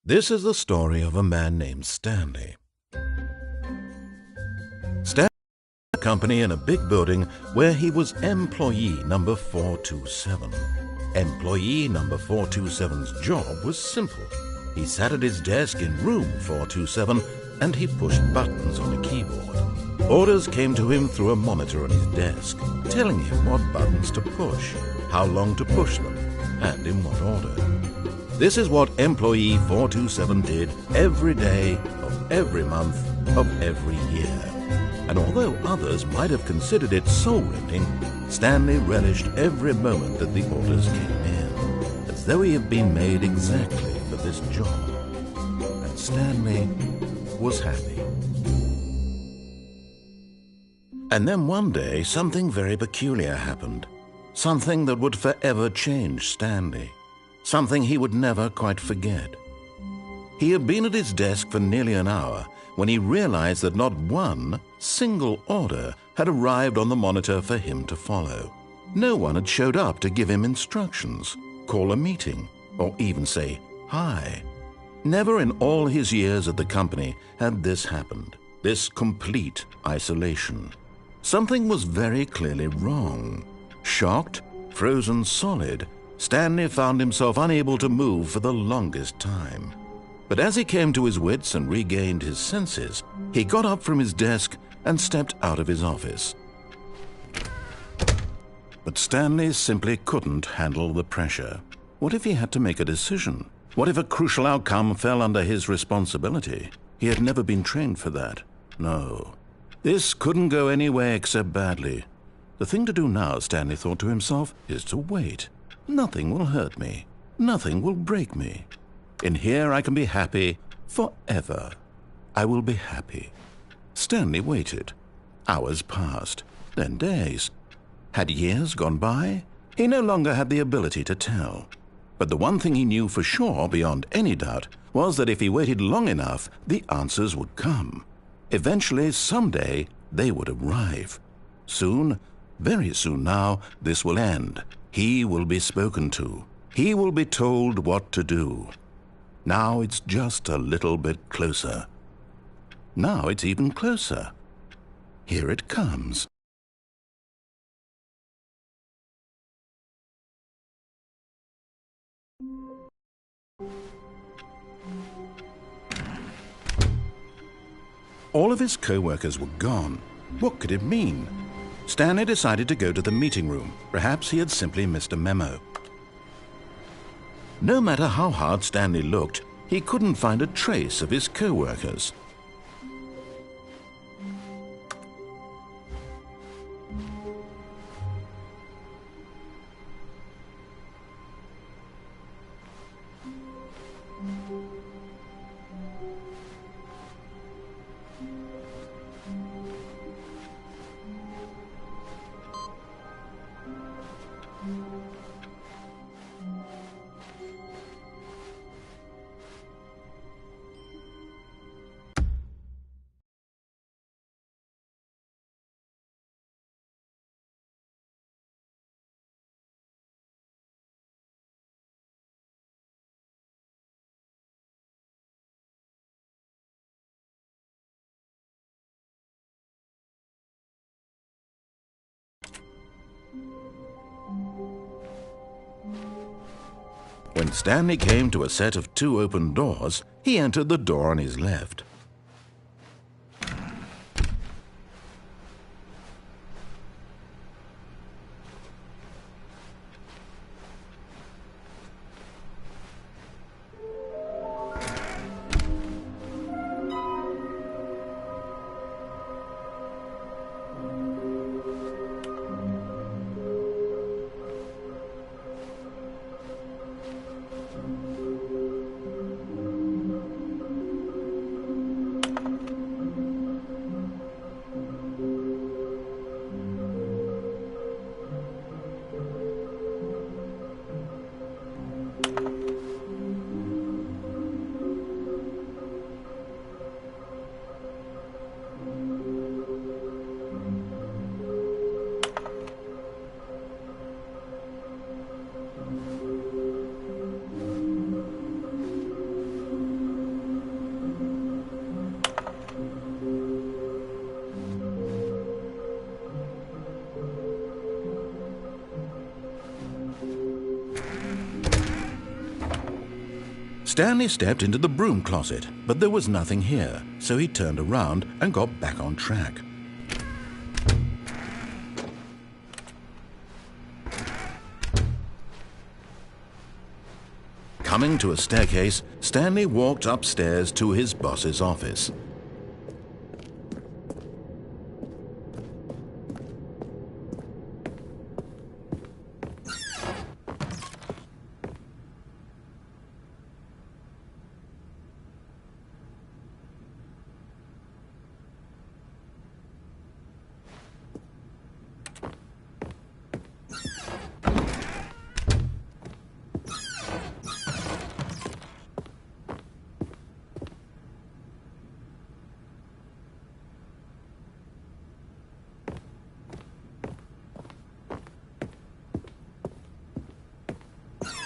This is the story of a man named Stanley. Stanley had a company in a big building where he was employee number 427. Employee number 427's job was simple. He sat at his desk in room 427 and he pushed buttons on a keyboard. Orders came to him through a monitor on his desk, telling him what buttons to push, how long to push them, and in what order. This is what employee 427 did every day of every month of every year. And although others might have considered it soul-rending, Stanley relished every moment that the orders came in, as though he had been made exactly for this job. And Stanley was happy. And then one day, something very peculiar happened. Something that would forever change Stanley. Something he would never quite forget. He had been at his desk for nearly an hour when he realized that not one single order had arrived on the monitor for him to follow. No one had showed up to give him instructions, call a meeting, or even say hi. Never in all his years at the company had this happened, this complete isolation. Something was very clearly wrong. Shocked, frozen solid, Stanley found himself unable to move for the longest time. But as he came to his wits and regained his senses, he got up from his desk and stepped out of his office. But Stanley simply couldn't handle the pressure. What if he had to make a decision? What if a crucial outcome fell under his responsibility? He had never been trained for that. No. This couldn't go any way except badly. The thing to do now, Stanley thought to himself, is to wait. Nothing will hurt me. Nothing will break me. In here I can be happy forever. I will be happy. Stanley waited. Hours passed, then days. Had years gone by? He no longer had the ability to tell. But the one thing he knew for sure, beyond any doubt, was that if he waited long enough, the answers would come. Eventually, someday, they would arrive. Soon, very soon now, this will end. He will be spoken to. He will be told what to do. Now it's just a little bit closer. Now it's even closer. Here it comes. All of his co-workers were gone. What could it mean? Stanley decided to go to the meeting room. Perhaps he had simply missed a memo. No matter how hard Stanley looked, he couldn't find a trace of his co-workers. When Stanley came to a set of 2 open doors, he entered the door on his left. Stanley stepped into the broom closet, but there was nothing here, so he turned around and got back on track. Coming to a staircase, Stanley walked upstairs to his boss's office.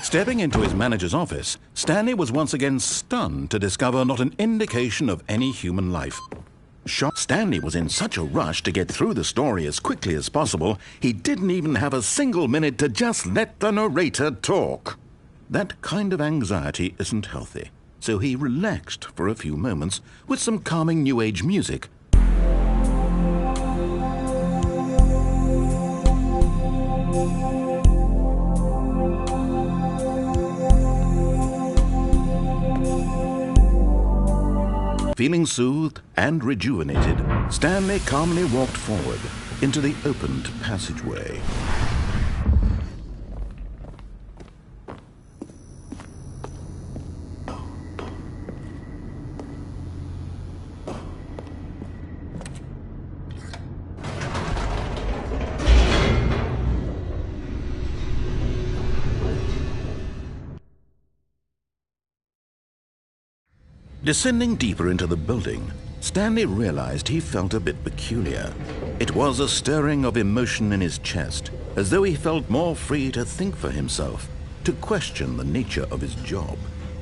Stepping into his manager's office, Stanley was once again stunned to discover not an indication of any human life. Stanley was in such a rush to get through the story as quickly as possible, he didn't even have a single minute to just let the narrator talk. That kind of anxiety isn't healthy, so he relaxed for a few moments with some calming New Age music. Feeling soothed and rejuvenated, Stanley calmly walked forward into the opened passageway. Descending deeper into the building, Stanley realized he felt a bit peculiar. It was a stirring of emotion in his chest, as though he felt more free to think for himself, to question the nature of his job.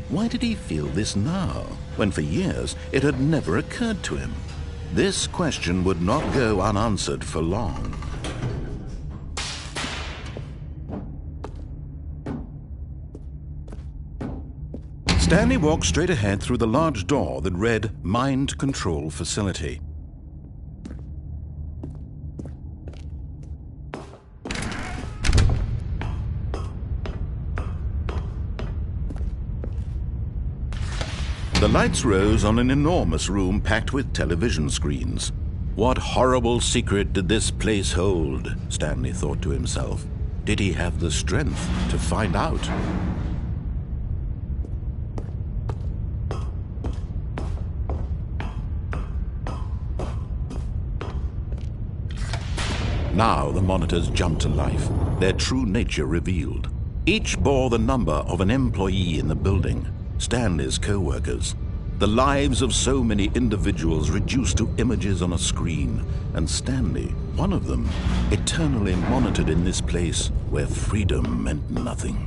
Why did he feel this now, when for years it had never occurred to him? This question would not go unanswered for long. Stanley walked straight ahead through the large door that read Mind Control Facility. The lights rose on an enormous room packed with television screens. What horrible secret did this place hold? Stanley thought to himself. Did he have the strength to find out? Now the monitors jumped to life, their true nature revealed. Each bore the number of an employee in the building, Stanley's co-workers. The lives of so many individuals reduced to images on a screen, and Stanley, one of them, eternally monitored in this place where freedom meant nothing.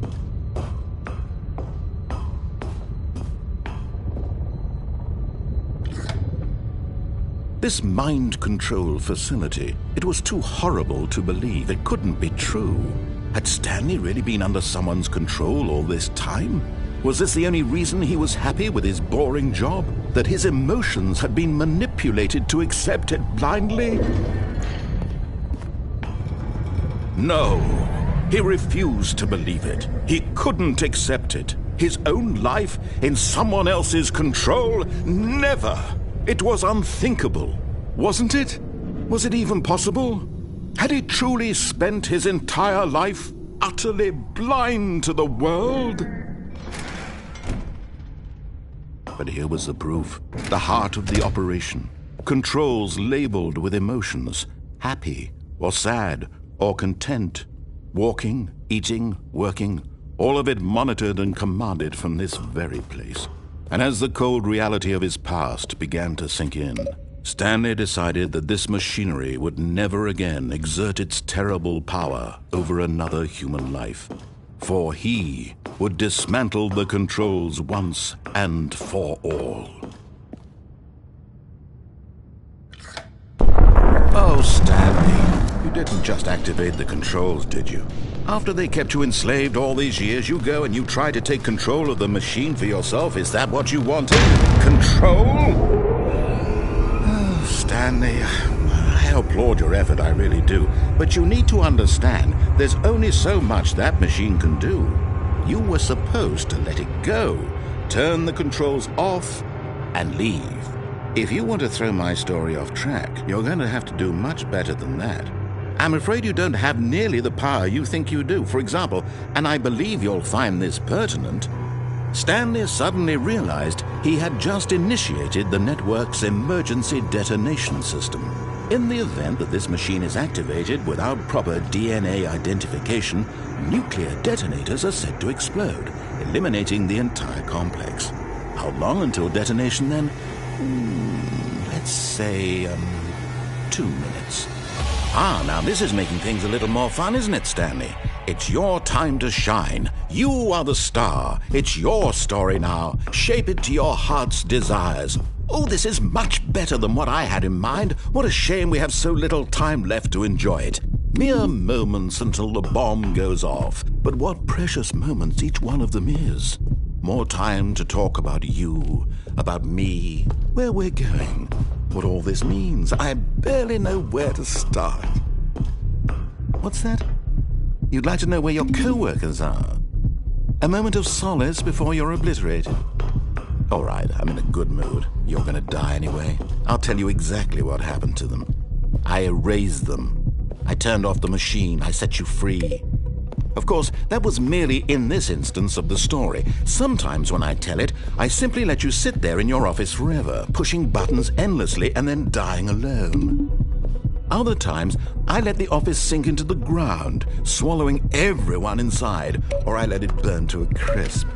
This mind control facility, it was too horrible to believe. It couldn't be true. Had Stanley really been under someone's control all this time? Was this the only reason he was happy with his boring job? That his emotions had been manipulated to accept it blindly? No, he refused to believe it. He couldn't accept it. His own life in someone else's control? Never! It was unthinkable, wasn't it? Was it even possible? Had he truly spent his entire life utterly blind to the world? But here was the proof, the heart of the operation. Controls labeled with emotions, happy or sad or content. Walking, eating, working, all of it monitored and commanded from this very place. And as the cold reality of his past began to sink in, Stanley decided that this machinery would never again exert its terrible power over another human life. For he would dismantle the controls once and for all. Oh, Stanley, you didn't just activate the controls, did you? After they kept you enslaved all these years, you go and you try to take control of the machine for yourself. Is that what you wanted? Control? Oh, Stanley, I applaud your effort, I really do. But you need to understand, there's only so much that machine can do. You were supposed to let it go, turn the controls off, and leave. If you want to throw my story off track, you're going to have to do much better than that. I'm afraid you don't have nearly the power you think you do. For example, and I believe you'll find this pertinent, Stanley suddenly realized he had just initiated the network's emergency detonation system. In the event that this machine is activated without proper DNA identification, nuclear detonators are said to explode, eliminating the entire complex. How long until detonation then? Let's say, 2 minutes. Now this is making things a little more fun, isn't it, Stanley? It's your time to shine. You are the star. It's your story now. Shape it to your heart's desires. Oh, this is much better than what I had in mind. What a shame we have so little time left to enjoy it. Mere moments until the bomb goes off. But what precious moments each one of them is. More time to talk about you, about me, where we're going, what all this means. I barely know where to start. What's that? You'd like to know where your co-workers are? A moment of solace before you're obliterated. All right, I'm in a good mood. You're going to die anyway. I'll tell you exactly what happened to them. I erased them. I turned off the machine. I set you free. Of course, that was merely in this instance of the story. Sometimes when I tell it, I simply let you sit there in your office forever, pushing buttons endlessly and then dying alone. Other times, I let the office sink into the ground, swallowing everyone inside, or I let it burn to a crisp.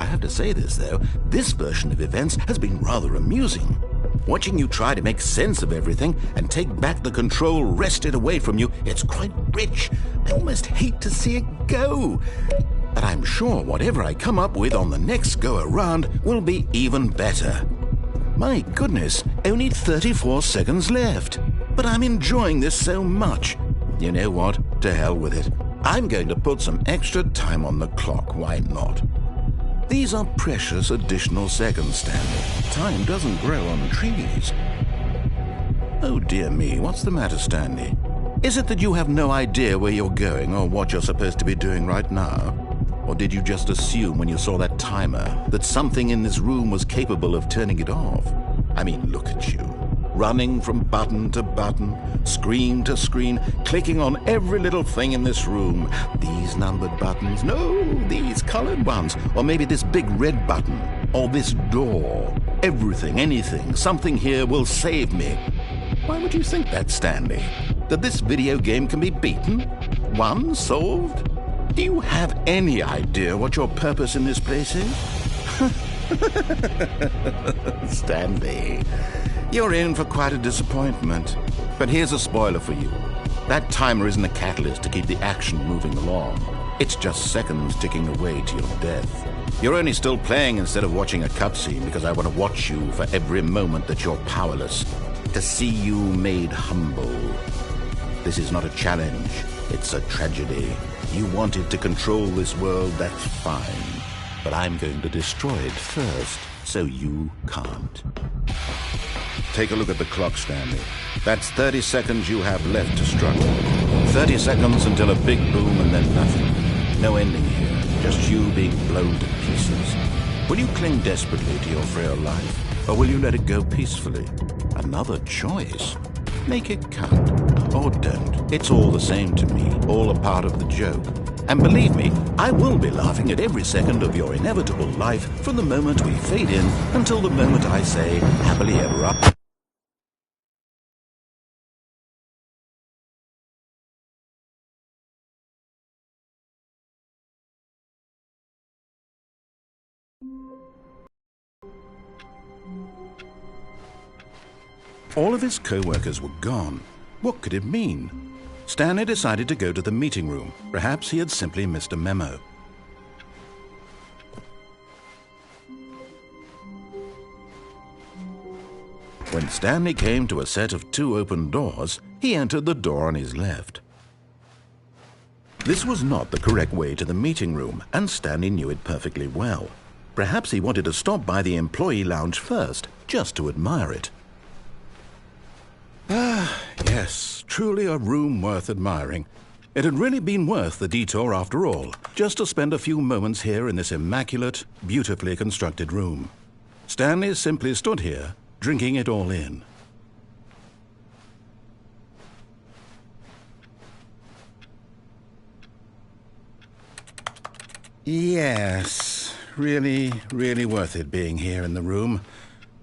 I have to say this, though, this version of events has been rather amusing. Watching you try to make sense of everything and take back the control wrested away from you, it's quite rich. I almost hate to see it go. But I'm sure whatever I come up with on the next go-around will be even better. My goodness, only 34 seconds left. But I'm enjoying this so much. You know what? To hell with it. I'm going to put some extra time on the clock, why not? These are precious additional seconds, Stanley. Time doesn't grow on trees. Oh dear me, what's the matter, Stanley? Is it that you have no idea where you're going or what you're supposed to be doing right now? Or did you just assume when you saw that timer that something in this room was capable of turning it off? I mean, look at you. Running from button to button, screen to screen, clicking on every little thing in this room. These numbered buttons, no, these colored ones, or maybe this big red button, or this door. Everything, anything, something here will save me. Why would you think that, Stanley? That this video game can be beaten? Won? Solved? Do you have any idea what your purpose in this place is? Stanley, you're in for quite a disappointment. But here's a spoiler for you. That timer isn't a catalyst to keep the action moving along. It's just seconds ticking away to your death. You're only still playing instead of watching a cutscene because I want to watch you for every moment that you're powerless. To see you made humble. This is not a challenge. It's a tragedy. You wanted to control this world, that's fine. But I'm going to destroy it first, so you can't. Take a look at the clock, Stanley. That's 30 seconds you have left to struggle. 30 seconds until a big boom and then nothing. No ending here, just you being blown to pieces. Will you cling desperately to your frail life, or will you let it go peacefully? Another choice. Make it count, or don't. It's all the same to me, all a part of the joke. And believe me, I will be laughing at every second of your inevitable life from the moment we fade in until the moment I say, happily ever after. All of his co-workers were gone. What could it mean? Stanley decided to go to the meeting room. Perhaps he had simply missed a memo. When Stanley came to a set of 2 open doors, He entered the door on his left. This was not the correct way to the meeting room, and Stanley knew it perfectly well. Perhaps he wanted to stop by the employee lounge first, just to admire it. Ah, yes, truly a room worth admiring. It had really been worth the detour after all, just to spend a few moments here in this immaculate, beautifully constructed room. Stanley simply stood here, drinking it all in. Yes, really, really worth it being here in the room.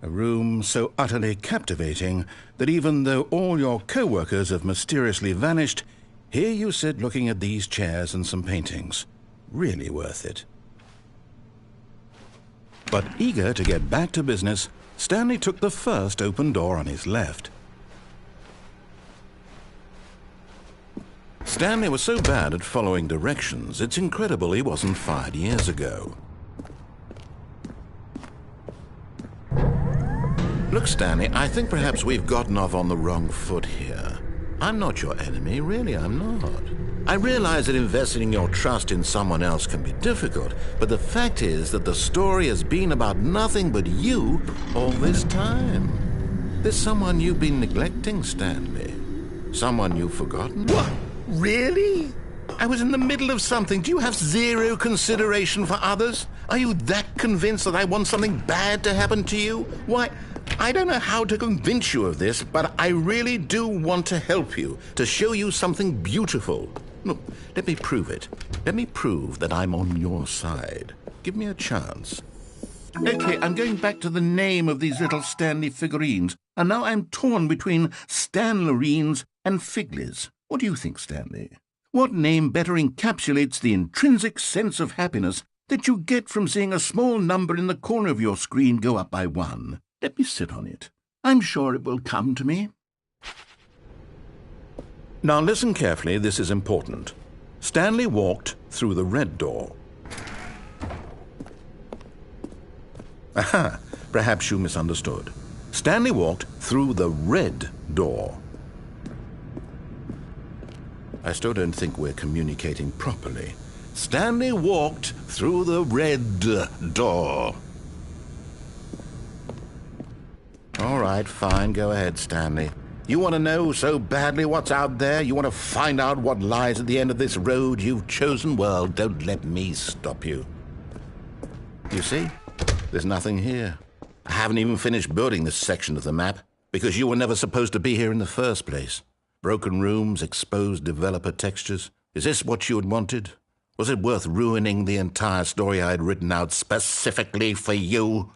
A room so utterly captivating that even though all your co-workers have mysteriously vanished, here you sit looking at these chairs and some paintings. Really worth it. But eager to get back to business, Stanley took the first open door on his left. Stanley was so bad at following directions, it's incredible he wasn't fired years ago. Look, Stanley, I think perhaps we've gotten off on the wrong foot here. I'm not your enemy, really, I'm not. I realize that investing your trust in someone else can be difficult, but the fact is that the story has been about nothing but you all this time. There's someone you've been neglecting, Stanley. Someone you've forgotten. What? Really? I was in the middle of something. Do you have zero consideration for others? Are you that convinced that I want something bad to happen to you? Why, I don't know how to convince you of this, but I really do want to help you, to show you something beautiful. Look, let me prove it. Let me prove that I'm on your side. Give me a chance. Okay, I'm going back to the name of these little Stanley figurines, and now I'm torn between Stanlerines and Figlies. What do you think, Stanley? What name better encapsulates the intrinsic sense of happiness that you get from seeing a small number in the corner of your screen go up by 1? Let me sit on it. I'm sure it will come to me. Now listen carefully, this is important. Stanley walked through the red door. Aha, perhaps you misunderstood. Stanley walked through the red door. I still don't think we're communicating properly. Stanley walked through the red door. All right, fine, go ahead, Stanley. You want to know so badly what's out there? You want to find out what lies at the end of this road you've chosen? Well, don't let me stop you. You see? There's nothing here. I haven't even finished building this section of the map, because you were never supposed to be here in the first place. Broken rooms, exposed developer textures. Is this what you had wanted? Was it worth ruining the entire story I had written out specifically for you?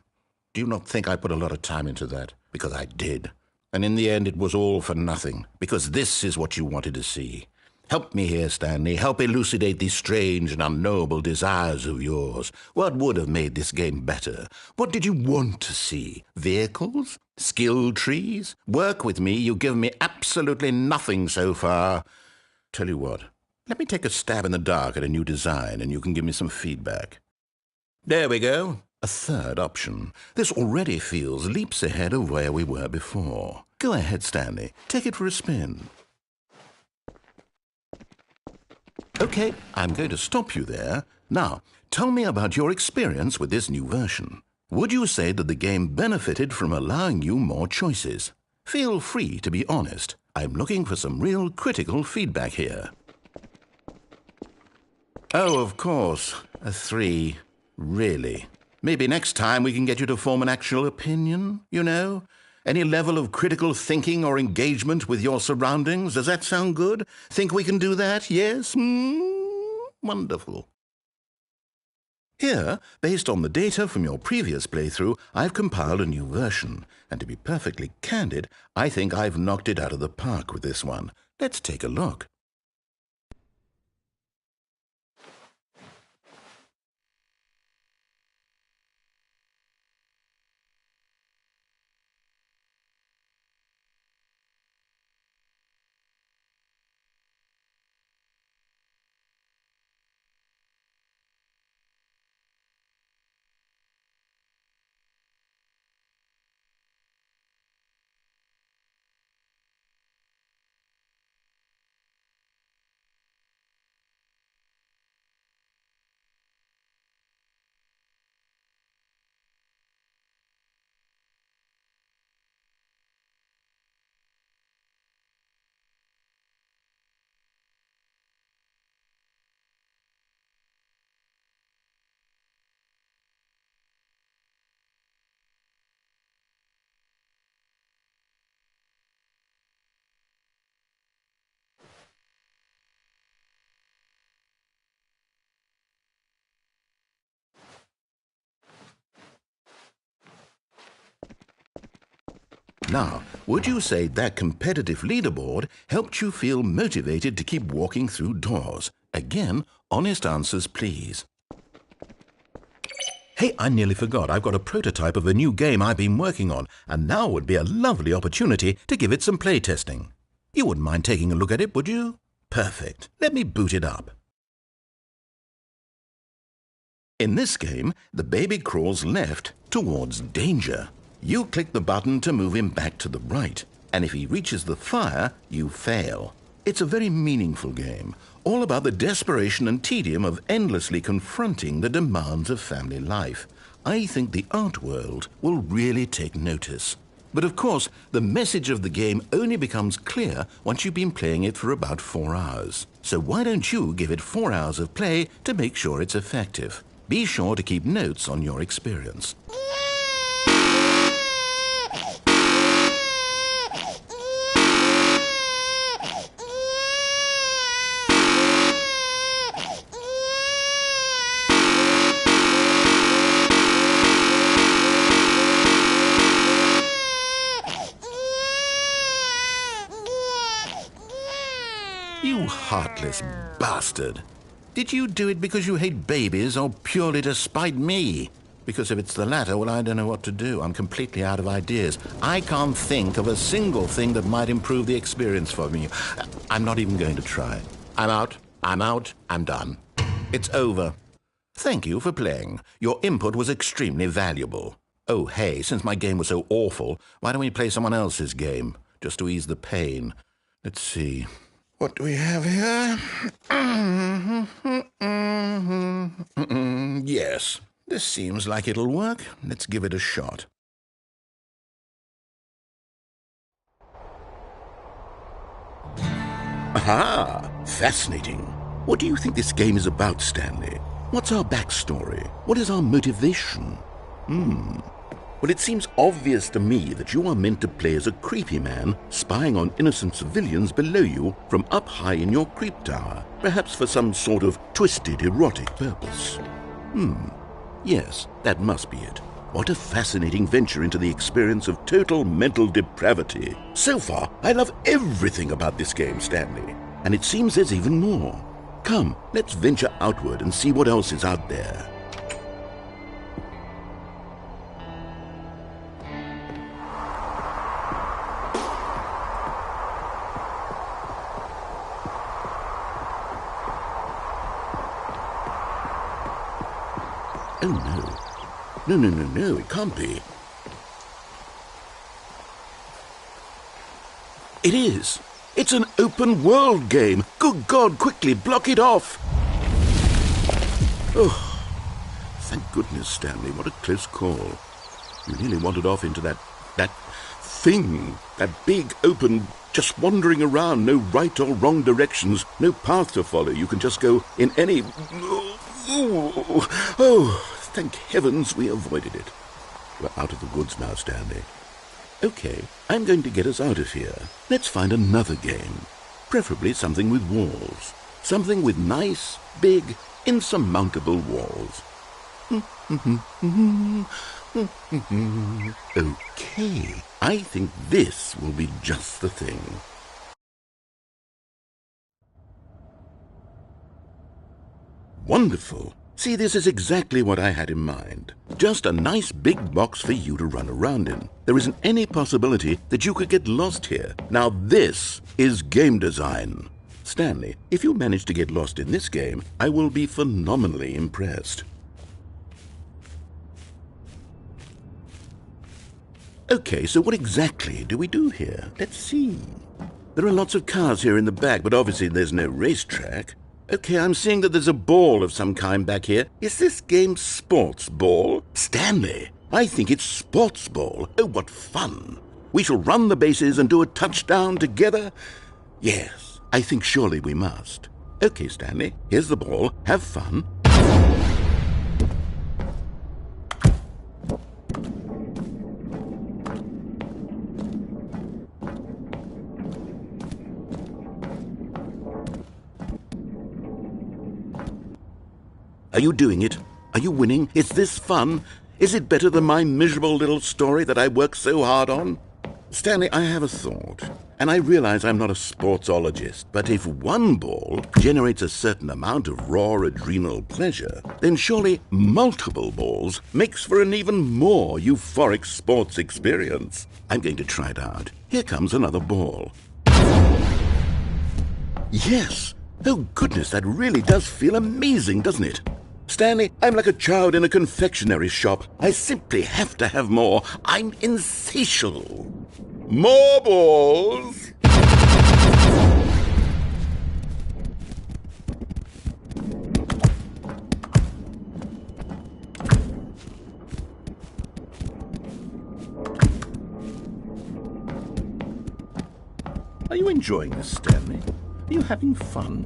Do you not think I put a lot of time into that? Because I did. And in the end, it was all for nothing, because this is what you wanted to see. Help me here, Stanley. Help elucidate these strange and unknowable desires of yours. What would have made this game better? What did you want to see? Vehicles? Skill trees? Work with me. You've given me absolutely nothing so far. Tell you what, let me take a stab in the dark at a new design, and you can give me some feedback. There we go. A third option. This already feels leaps ahead of where we were before. Go ahead, Stanley. Take it for a spin. Okay, I'm going to stop you there. Now, tell me about your experience with this new version. Would you say that the game benefited from allowing you more choices? Feel free to be honest. I'm looking for some real critical feedback here. Oh, of course. A 3. Really? Maybe next time we can get you to form an actual opinion, you know? Any level of critical thinking or engagement with your surroundings? Does that sound good? Think we can do that? Yes? Wonderful. Here, based on the data from your previous playthrough, I've compiled a new version. And to be perfectly candid, I think I've knocked it out of the park with this one. Let's take a look. Now, would you say that competitive leaderboard helped you feel motivated to keep walking through doors? Again, honest answers, please. Hey, I nearly forgot. I've got a prototype of a new game I've been working on, and now would be a lovely opportunity to give it some playtesting. You wouldn't mind taking a look at it, would you? Perfect. Let me boot it up. In this game, the baby crawls left towards danger. You click the button to move him back to the right, and if he reaches the fire, you fail. It's a very meaningful game, all about the desperation and tedium of endlessly confronting the demands of family life. I think the art world will really take notice. But of course, the message of the game only becomes clear once you've been playing it for about 4 hours. So why don't you give it 4 hours of play to make sure it's effective? Be sure to keep notes on your experience. You heartless bastard. Did you do it because you hate babies or purely to spite me? Because if it's the latter, well, I don't know what to do. I'm completely out of ideas. I can't think of a single thing that might improve the experience for me. I'm not even going to try. I'm out. I'm done. It's over. Thank you for playing. Your input was extremely valuable. Oh, hey, since my game was so awful, why don't we play someone else's game, just to ease the pain? Let's see. What do we have here? Yes, this seems like it'll work. Let's give it a shot. Aha! Fascinating. What do you think this game is about, Stanley? What's our backstory? What is our motivation? Well, it seems obvious to me that you are meant to play as a creepy man spying on innocent civilians below you from up high in your creep tower, perhaps for some sort of twisted erotic purpose. Yes, that must be it. What a fascinating venture into the experience of total mental depravity. So far, I love everything about this game, Stanley. And it seems there's even more. Come, let's venture outward and see what else is out there. Oh, no. No, it can't be. It is. It's an open world game. Good God, quickly, block it off. Oh, thank goodness, Stanley. What a close call. You nearly wandered off into that thing. That big, open, just wandering around. No right or wrong directions. No path to follow. You can just go in any... Oh, thank heavens we avoided it. We're out of the woods now, Stanley. Okay, I'm going to get us out of here. Let's find another game. Preferably something with walls. Something with nice, big, insurmountable walls. Okay, I think this will be just the thing. Wonderful. See, this is exactly what I had in mind. Just a nice big box for you to run around in. There isn't any possibility that you could get lost here. Now this is game design. Stanley, if you manage to get lost in this game, I will be phenomenally impressed. Okay, so what exactly do we do here? Let's see. There are lots of cars here in the back, but obviously there's no racetrack. Okay, I'm seeing that there's a ball of some kind back here. Is this game sports ball? Stanley, I think it's sports ball. Oh, what fun. We shall run the bases and do a touchdown together? Yes, I think surely we must. Okay, Stanley, here's the ball. Have fun. Are you doing it? Are you winning? Is this fun? Is it better than my miserable little story that I worked so hard on? Stanley, I have a thought, and I realize I'm not a sportsologist, but if one ball generates a certain amount of raw adrenal pleasure, then surely multiple balls makes for an even more euphoric sports experience. I'm going to try it out. Here comes another ball. Yes! Oh goodness, that really does feel amazing, doesn't it? Stanley, I'm like a child in a confectionery shop. I simply have to have more. I'm insatiable. More balls! Are you enjoying this, Stanley? Are you having fun?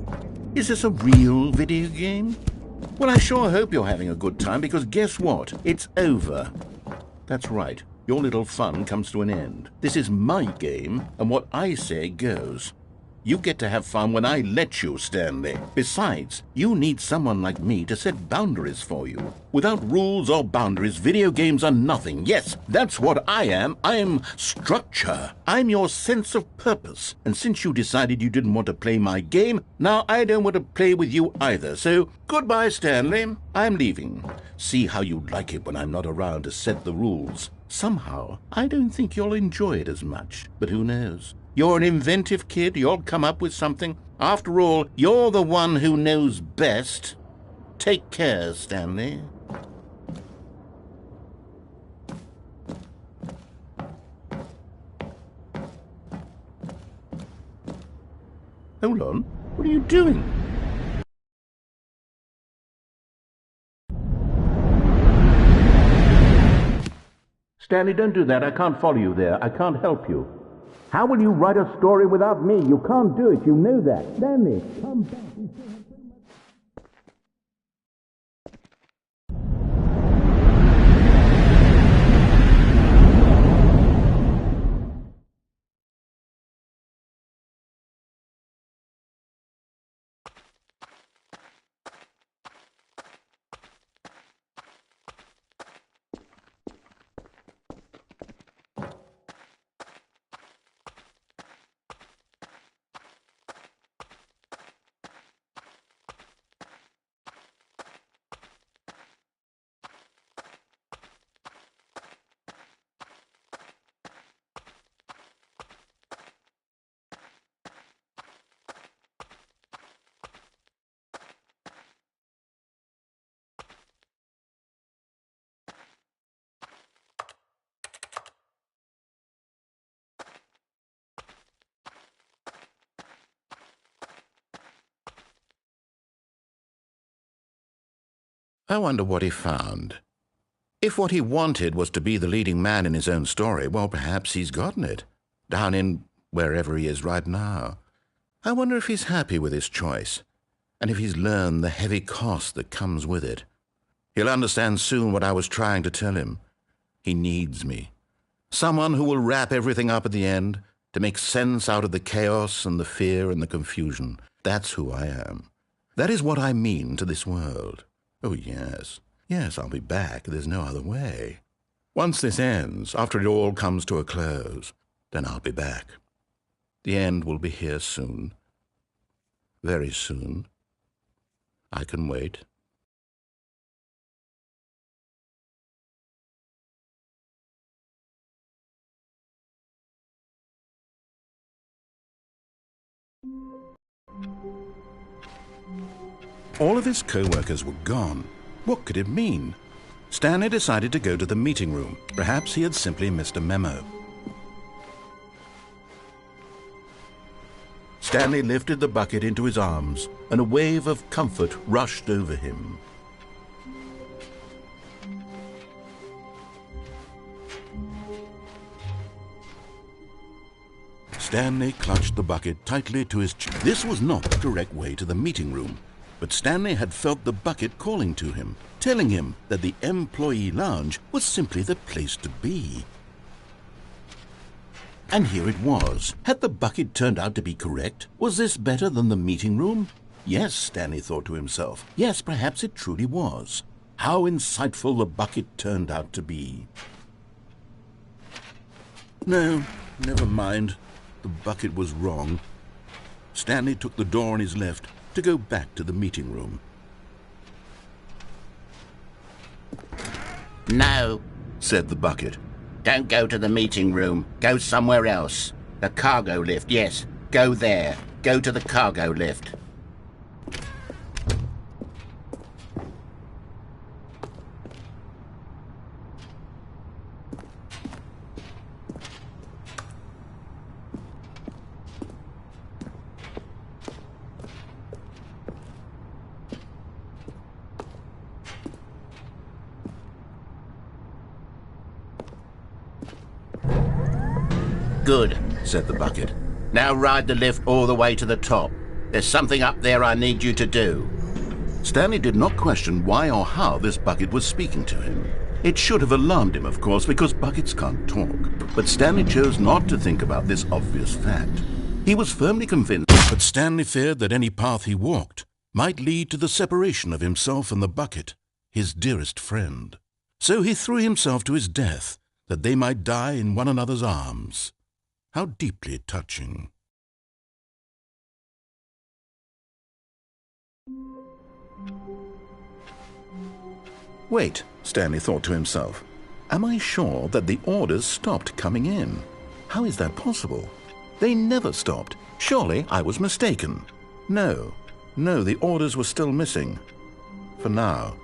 Is this a real video game? Well, I sure hope you're having a good time, because guess what? It's over. That's right. Your little fun comes to an end. This is my game, and what I say goes. You get to have fun when I let you, Stanley. Besides, you need someone like me to set boundaries for you. Without rules or boundaries, video games are nothing. Yes, that's what I am. I'm structure. I'm your sense of purpose. And since you decided you didn't want to play my game, now I don't want to play with you either. So, goodbye, Stanley. I'm leaving. See how you like it when I'm not around to set the rules. Somehow, I don't think you'll enjoy it as much. But who knows? You're an inventive kid. You'll come up with something. After all, you're the one who knows best. Take care, Stanley. Hold on. What are you doing? Stanley, don't do that. I can't follow you there. I can't help you. How will you write a story without me? You can't do it. You know that. Stanley, come back. I wonder what he found. If what he wanted was to be the leading man in his own story, well, perhaps he's gotten it, down in wherever he is right now. I wonder if he's happy with his choice, and if he's learned the heavy cost that comes with it. He'll understand soon what I was trying to tell him. He needs me. Someone who will wrap everything up at the end, to make sense out of the chaos and the fear and the confusion. That's who I am. That is what I mean to this world. Oh, yes. Yes, I'll be back. There's no other way. Once this ends, after it all comes to a close, then I'll be back. The end will be here soon. Very soon. I can wait. All of his co-workers were gone. What could it mean? Stanley decided to go to the meeting room. Perhaps he had simply missed a memo. Stanley lifted the bucket into his arms, and a wave of comfort rushed over him. Stanley clutched the bucket tightly to his chest. This was not the correct way to the meeting room. But Stanley had felt the bucket calling to him, telling him that the employee lounge was simply the place to be. And here it was. Had the bucket turned out to be correct? Was this better than the meeting room? Yes, Stanley thought to himself. Yes, perhaps it truly was. How insightful the bucket turned out to be. No, Never mind. The bucket was wrong. Stanley took the door on his left to go back to the meeting room. No, said the bucket. don't go to the meeting room. Go somewhere else. The cargo lift, yes. Go there. Go to the cargo lift. Good, said the bucket. Now ride the lift all the way to the top. There's something up there I need you to do. Stanley did not question why or how this bucket was speaking to him. It should have alarmed him, of course, because buckets can't talk. But Stanley chose not to think about this obvious fact. He was firmly convinced, but Stanley feared that any path he walked might lead to the separation of himself and the bucket, his dearest friend. So he threw himself to his death, that they might die in one another's arms. How deeply touching. Wait, Stanley thought to himself. Am I sure that the orders stopped coming in? How is that possible? They never stopped. Surely I was mistaken. No, the orders were still missing. For now.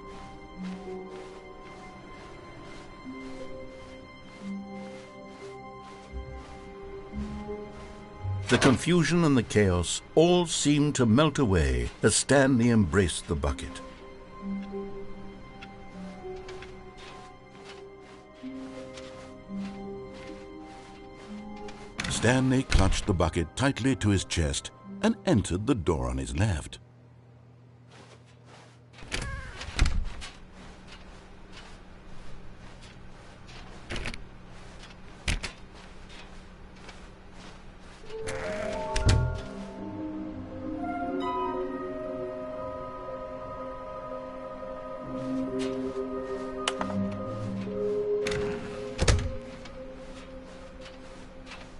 The confusion and the chaos all seemed to melt away as Stanley embraced the bucket. Stanley clutched the bucket tightly to his chest and entered the door on his left.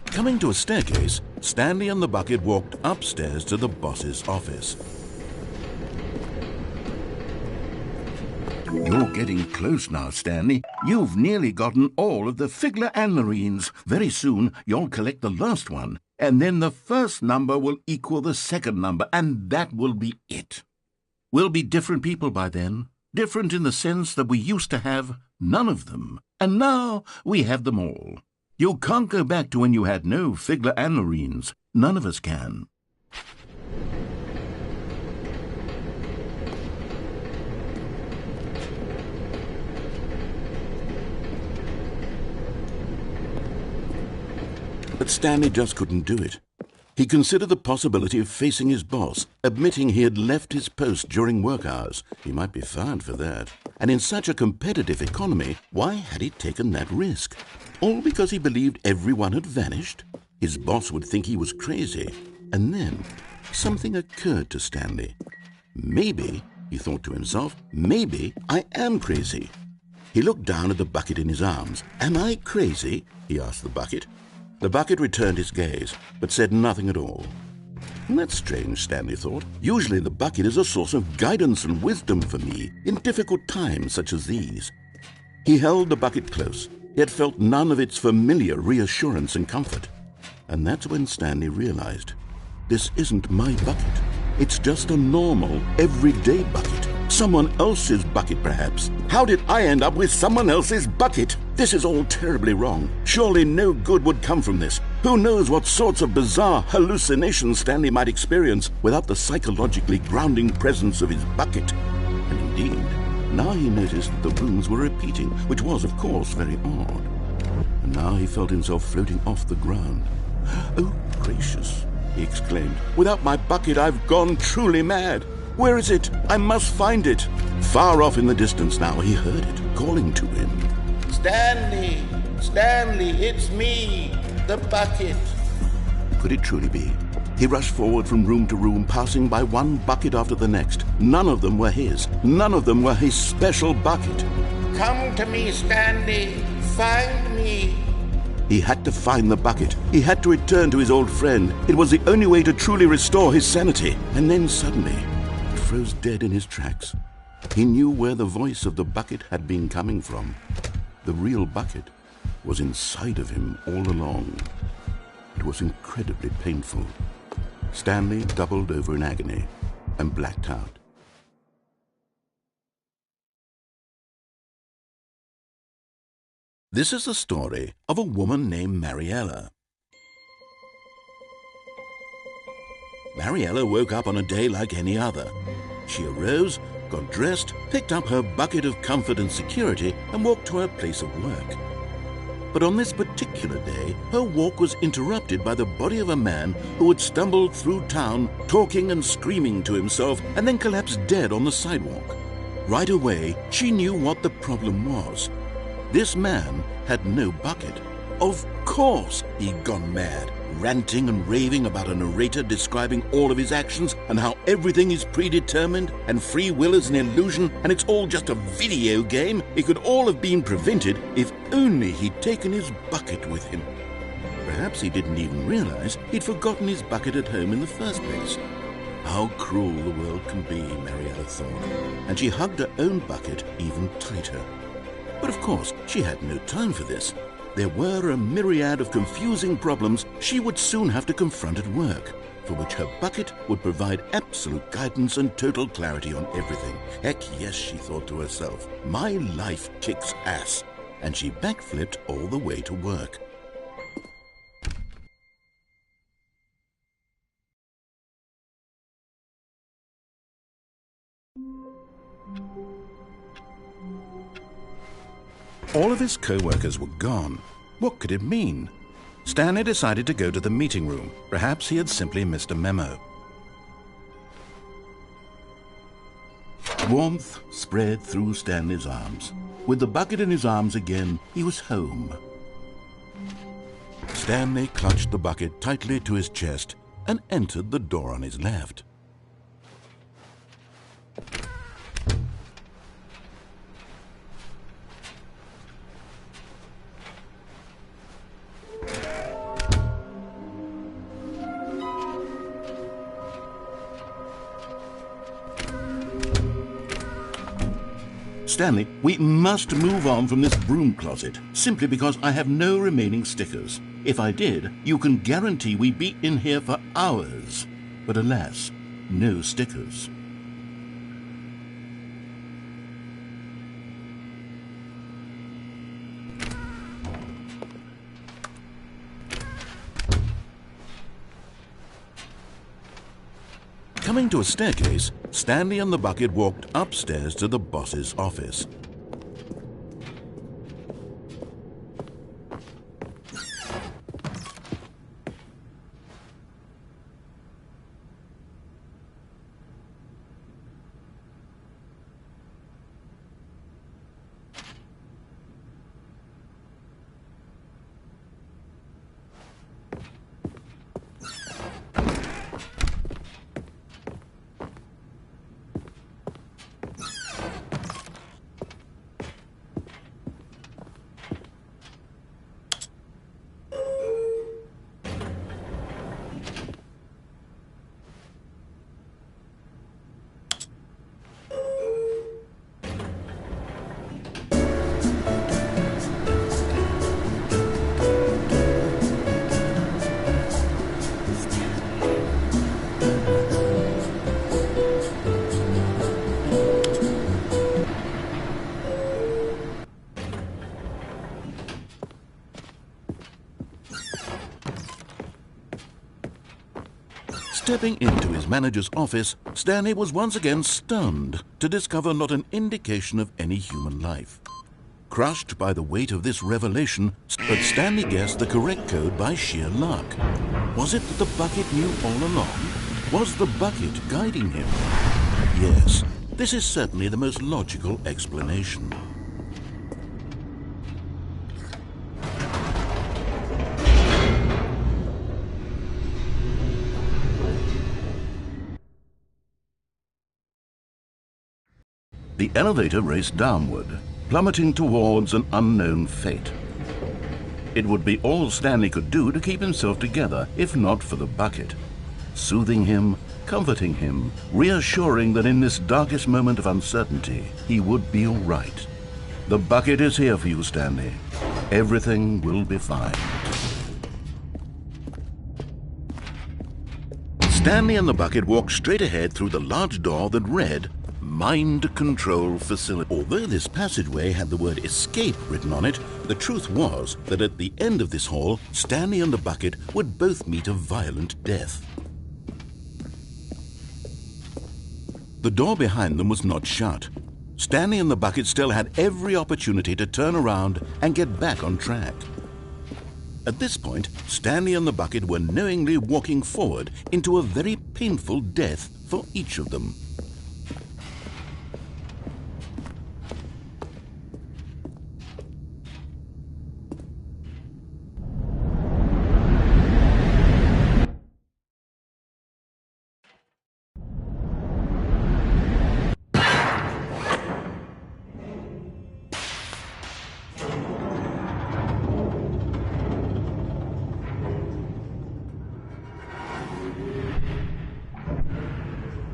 Coming to a staircase, Stanley and the bucket walked upstairs to the boss's office. You're getting close now, Stanley. You've nearly gotten all of the Figler and Marines. Very soon, you'll collect the last one, and then the first number will equal the second number, and that will be it. We'll be different people by then. Different in the sense that we used to have none of them, and now we have them all. You can't go back to when you had no Figler and Marines. None of us can. But Stanley just couldn't do it. He considered the possibility of facing his boss, admitting he had left his post during work hours. He might be fired for that. And in such a competitive economy, why had he taken that risk? All because he believed everyone had vanished? His boss would think he was crazy. And then something occurred to Stanley. Maybe, he thought to himself, maybe I am crazy. He looked down at the bucket in his arms. Am I crazy? He asked the bucket. The bucket returned his gaze, but said nothing at all. That's strange, Stanley thought. Usually the bucket is a source of guidance and wisdom for me in difficult times such as these. He held the bucket close, yet felt none of its familiar reassurance and comfort. And that's when Stanley realized, this isn't my bucket. It's just a normal, everyday bucket. Someone else's bucket, perhaps. How did I end up with someone else's bucket? This is all terribly wrong. Surely no good would come from this. Who knows what sorts of bizarre hallucinations Stanley might experience without the psychologically grounding presence of his bucket. And indeed, now he noticed that the rooms were repeating, which was, of course, very odd. And now he felt himself floating off the ground. Oh, gracious, he exclaimed. Without my bucket, I've gone truly mad. Where is it? I must find it. Far off in the distance now, he heard it, calling to him. Stanley! Stanley, it's me, the bucket. Could it truly be? He rushed forward from room to room, passing by one bucket after the next. None of them were his. None of them were his special bucket. Come to me, Stanley. Find me. He had to find the bucket. He had to return to his old friend. It was the only way to truly restore his sanity. And then suddenly, he froze dead in his tracks. He knew where the voice of the bucket had been coming from. The real bucket was inside of him all along. It was incredibly painful. Stanley doubled over in agony and blacked out. This is the story of a woman named Mariella. Mariella woke up on a day like any other. She arose, got dressed, picked up her bucket of comfort and security, and walked to her place of work. But on this particular day, her walk was interrupted by the body of a man who had stumbled through town, talking and screaming to himself, and then collapsed dead on the sidewalk. Right away, she knew what the problem was. This man had no bucket. Of course he'd gone mad, ranting and raving about a narrator describing all of his actions and how everything is predetermined and free will is an illusion and it's all just a video game. It could all have been prevented if only he'd taken his bucket with him. Perhaps he didn't even realize he'd forgotten his bucket at home in the first place. How cruel the world can be, Mariella thought, and she hugged her own bucket even tighter. But of course, she had no time for this. There were a myriad of confusing problems she would soon have to confront at work, for which her bucket would provide absolute guidance and total clarity on everything. Heck yes, she thought to herself, my life kicks ass. And she backflipped all the way to work. All of his co-workers were gone. What could it mean? Stanley decided to go to the meeting room. Perhaps he had simply missed a memo. Warmth spread through Stanley's arms. With the bucket in his arms again, he was home. Stanley clutched the bucket tightly to his chest and entered the door on his left. Stanley, we must move on from this broom closet, simply because I have no remaining stickers. If I did, you can guarantee we'd be in here for hours. But alas, no stickers. Coming to a staircase, Stanley and the bucket walked upstairs to the boss's office. Stepping into his manager's office, Stanley was once again stunned to discover not an indication of any human life. Crushed by the weight of this revelation, but Stanley guessed the correct code by sheer luck. Was it that the bucket knew all along? Was the bucket guiding him? Yes, this is certainly the most logical explanation. The elevator raced downward, plummeting towards an unknown fate. It would be all Stanley could do to keep himself together, if not for the bucket. Soothing him, comforting him, reassuring that in this darkest moment of uncertainty, he would be all right. The bucket is here for you, Stanley. Everything will be fine. Stanley and the bucket walked straight ahead through the large door that read, Mind Control Facility. Although this passageway had the word escape written on it, the truth was that at the end of this hall, Stanley and the bucket would both meet a violent death. The door behind them was not shut. Stanley and the bucket still had every opportunity to turn around and get back on track. At this point, Stanley and the bucket were knowingly walking forward into a very painful death for each of them.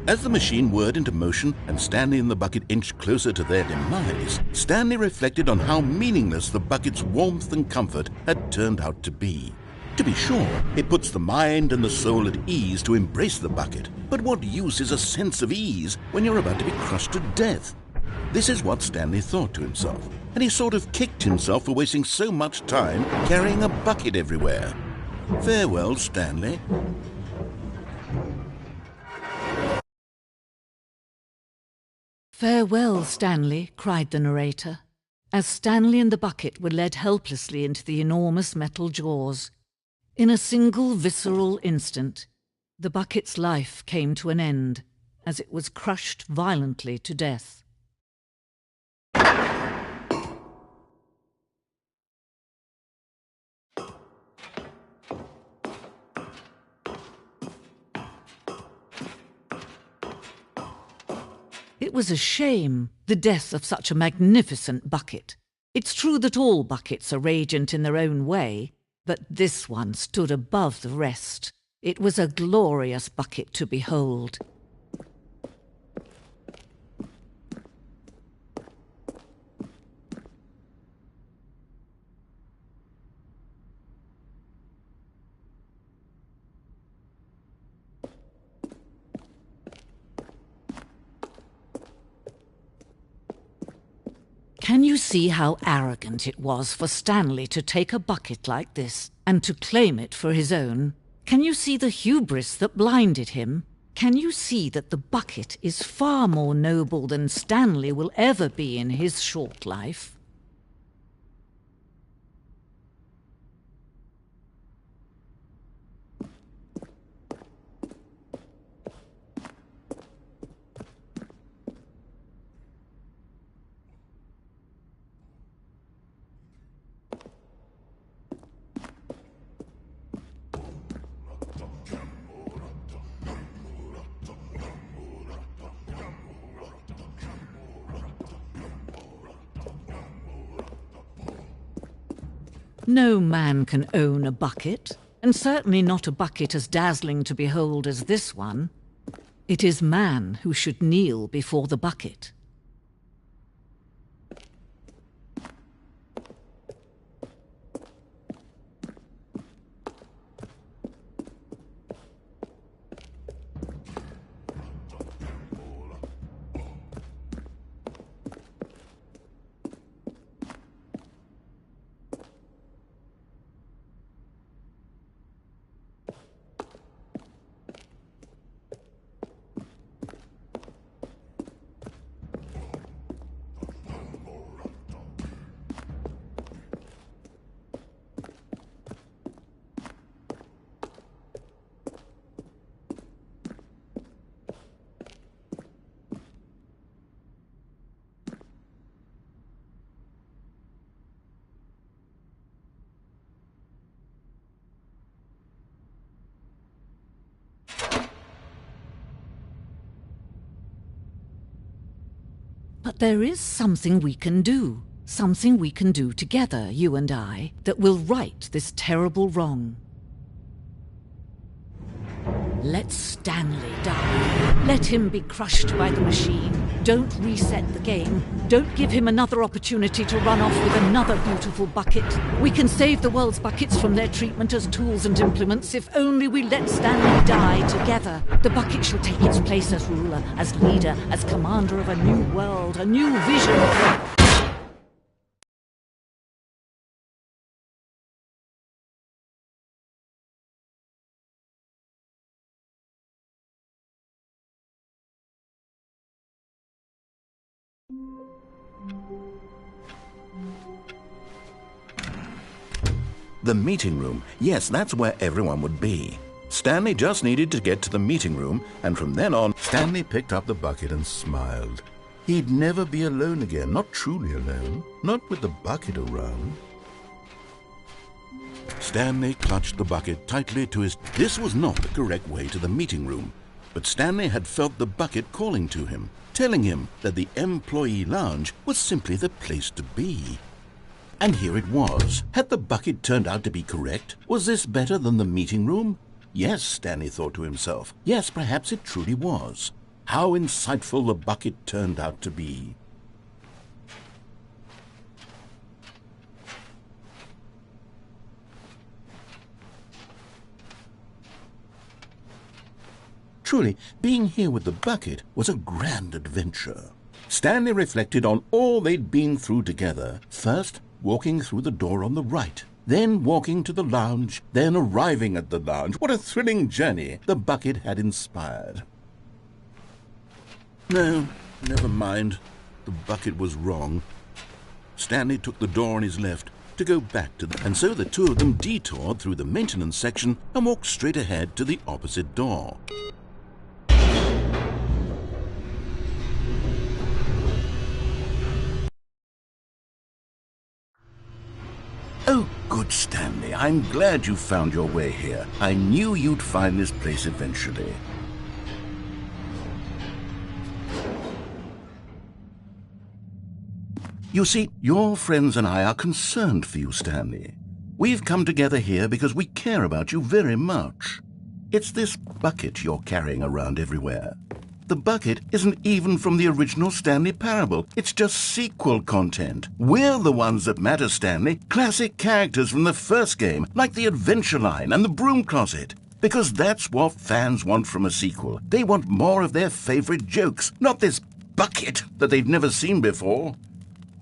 As the machine whirred into motion and Stanley and the bucket inched closer to their demise, Stanley reflected on how meaningless the bucket's warmth and comfort had turned out to be. To be sure, it puts the mind and the soul at ease to embrace the bucket, but what use is a sense of ease when you're about to be crushed to death? This is what Stanley thought to himself, and he sort of kicked himself for wasting so much time carrying a bucket everywhere. Farewell, Stanley. "Farewell, Stanley," cried the narrator, as Stanley and the bucket were led helplessly into the enormous metal jaws. In a single visceral instant, the bucket's life came to an end as it was crushed violently to death. It was a shame, the death of such a magnificent bucket. It's true that all buckets are radiant in their own way, but this one stood above the rest. It was a glorious bucket to behold. Can you see how arrogant it was for Stanley to take a bucket like this and to claim it for his own? Can you see the hubris that blinded him? Can you see that the bucket is far more noble than Stanley will ever be in his short life? No man can own a bucket, and certainly not a bucket as dazzling to behold as this one. It is man who should kneel before the bucket. But there is something we can do, Something we can do together, you and I, that will right this terrible wrong. Let Stanley die. Let him be crushed by the machine. Don't reset the game. Don't give him another opportunity to run off with another beautiful bucket. We can save the world's buckets from their treatment as tools and implements if only we let Stanley die together. The bucket shall take its place as ruler, as leader, as commander of a new world, a new vision. The meeting room. Yes, that's where everyone would be. Stanley just needed to get to the meeting room, and from then on, Stanley picked up the bucket and smiled. He'd never be alone again, not truly alone, not with the bucket around. Stanley clutched the bucket tightly to his... This was not the correct way to the meeting room, but Stanley had felt the bucket calling to him, telling him that the employee lounge was simply the place to be. And here it was. Had the bucket turned out to be correct? Was this better than the meeting room? Yes, Stanley thought to himself. Yes, perhaps it truly was. How insightful the bucket turned out to be. Truly, being here with the bucket was a grand adventure. Stanley reflected on all they'd been through together. First, walking through the door on the right, then walking to the lounge, then arriving at the lounge. What a thrilling journey the bucket had inspired. No, never mind. The bucket was wrong. Stanley took the door on his left to go back to and so the two of them detoured through the maintenance section and walked straight ahead to the opposite door. Oh, good Stanley, I'm glad you found your way here. I knew you'd find this place eventually. You see, your friends and I are concerned for you, Stanley. We've come together here because we care about you very much. It's this bucket you're carrying around everywhere. The bucket isn't even from the original Stanley Parable. It's just sequel content. We're the ones that matter, Stanley. Classic characters from the first game, like the Adventure Line and the Broom Closet. Because that's what fans want from a sequel. They want more of their favorite jokes, not this bucket that they've never seen before.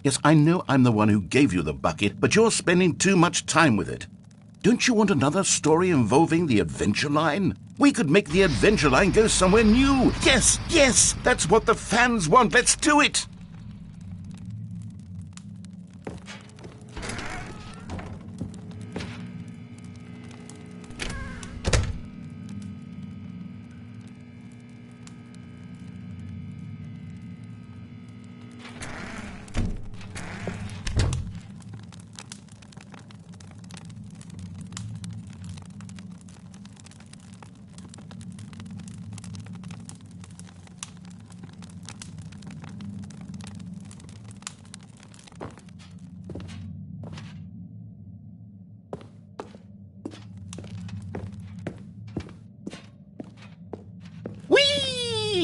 Yes, I know I'm the one who gave you the bucket, but you're spending too much time with it. Don't you want another story involving the Adventure Line? We could make the Adventure Line go somewhere new. Yes, yes, that's what the fans want. Let's do it.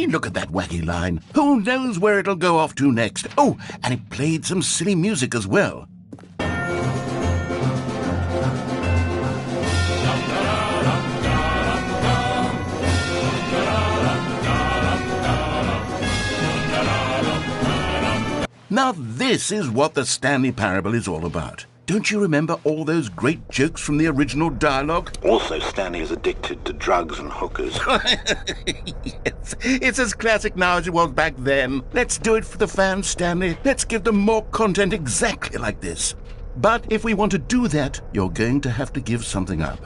Look at that wacky line. Who knows where it'll go off to next? Oh, and it played some silly music as well. Now this is what the Stanley Parable is all about. Don't you remember all those great jokes from the original dialogue? Also, Stanley is addicted to drugs and hookers. Yes, it's as classic now as it was back then. Let's do it for the fans, Stanley. Let's give them more content exactly like this. But if we want to do that, you're going to have to give something up.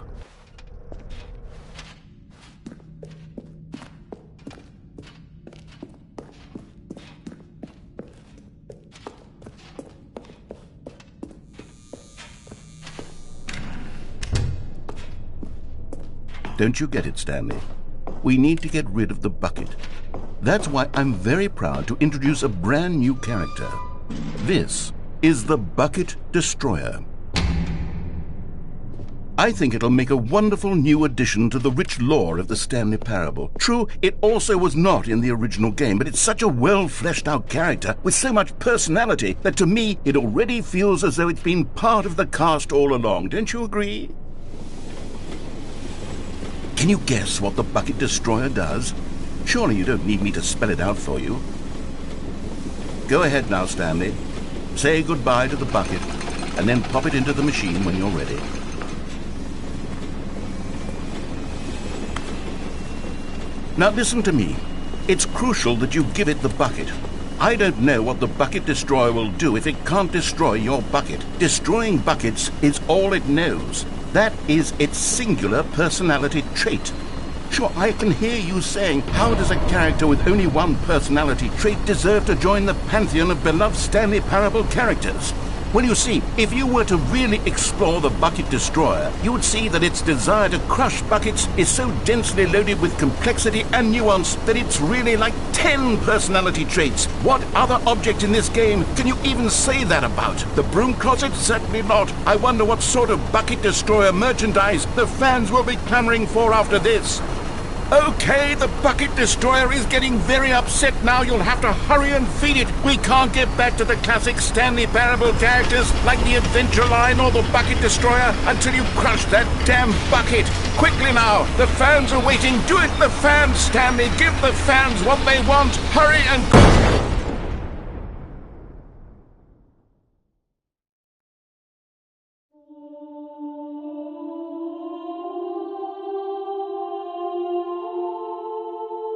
Don't you get it, Stanley? We need to get rid of the bucket. That's why I'm very proud to introduce a brand new character. This is the Bucket Destroyer. I think it'll make a wonderful new addition to the rich lore of the Stanley Parable. True, it also was not in the original game, but it's such a well-fleshed-out character with so much personality that to me it already feels as though it's been part of the cast all along. Don't you agree? Can you guess what the Bucket Destroyer does? Surely you don't need me to spell it out for you. Go ahead now, Stanley. Say goodbye to the bucket, and then pop it into the machine when you're ready. Now listen to me. It's crucial that you give it the bucket. I don't know what the Bucket Destroyer will do if it can't destroy your bucket. Destroying buckets is all it knows. That is its singular personality trait. Sure, I can hear you saying, how does a character with only one personality trait deserve to join the pantheon of beloved Stanley Parable characters? Well, you see, if you were to really explore the Bucket Destroyer, you would see that its desire to crush buckets is so densely loaded with complexity and nuance that it's really like 10 personality traits. What other object in this game can you even say that about? The broom closet? Certainly not. I wonder what sort of Bucket Destroyer merchandise the fans will be clamoring for after this. Okay, the Bucket Destroyer is getting very upset now. You'll have to hurry and feed it. We can't get back to the classic Stanley Parable characters like the Adventure Line or the Bucket Destroyer until you crush that damn bucket. Quickly now, the fans are waiting. Do it, the fans, Stanley. Give the fans what they want. Hurry and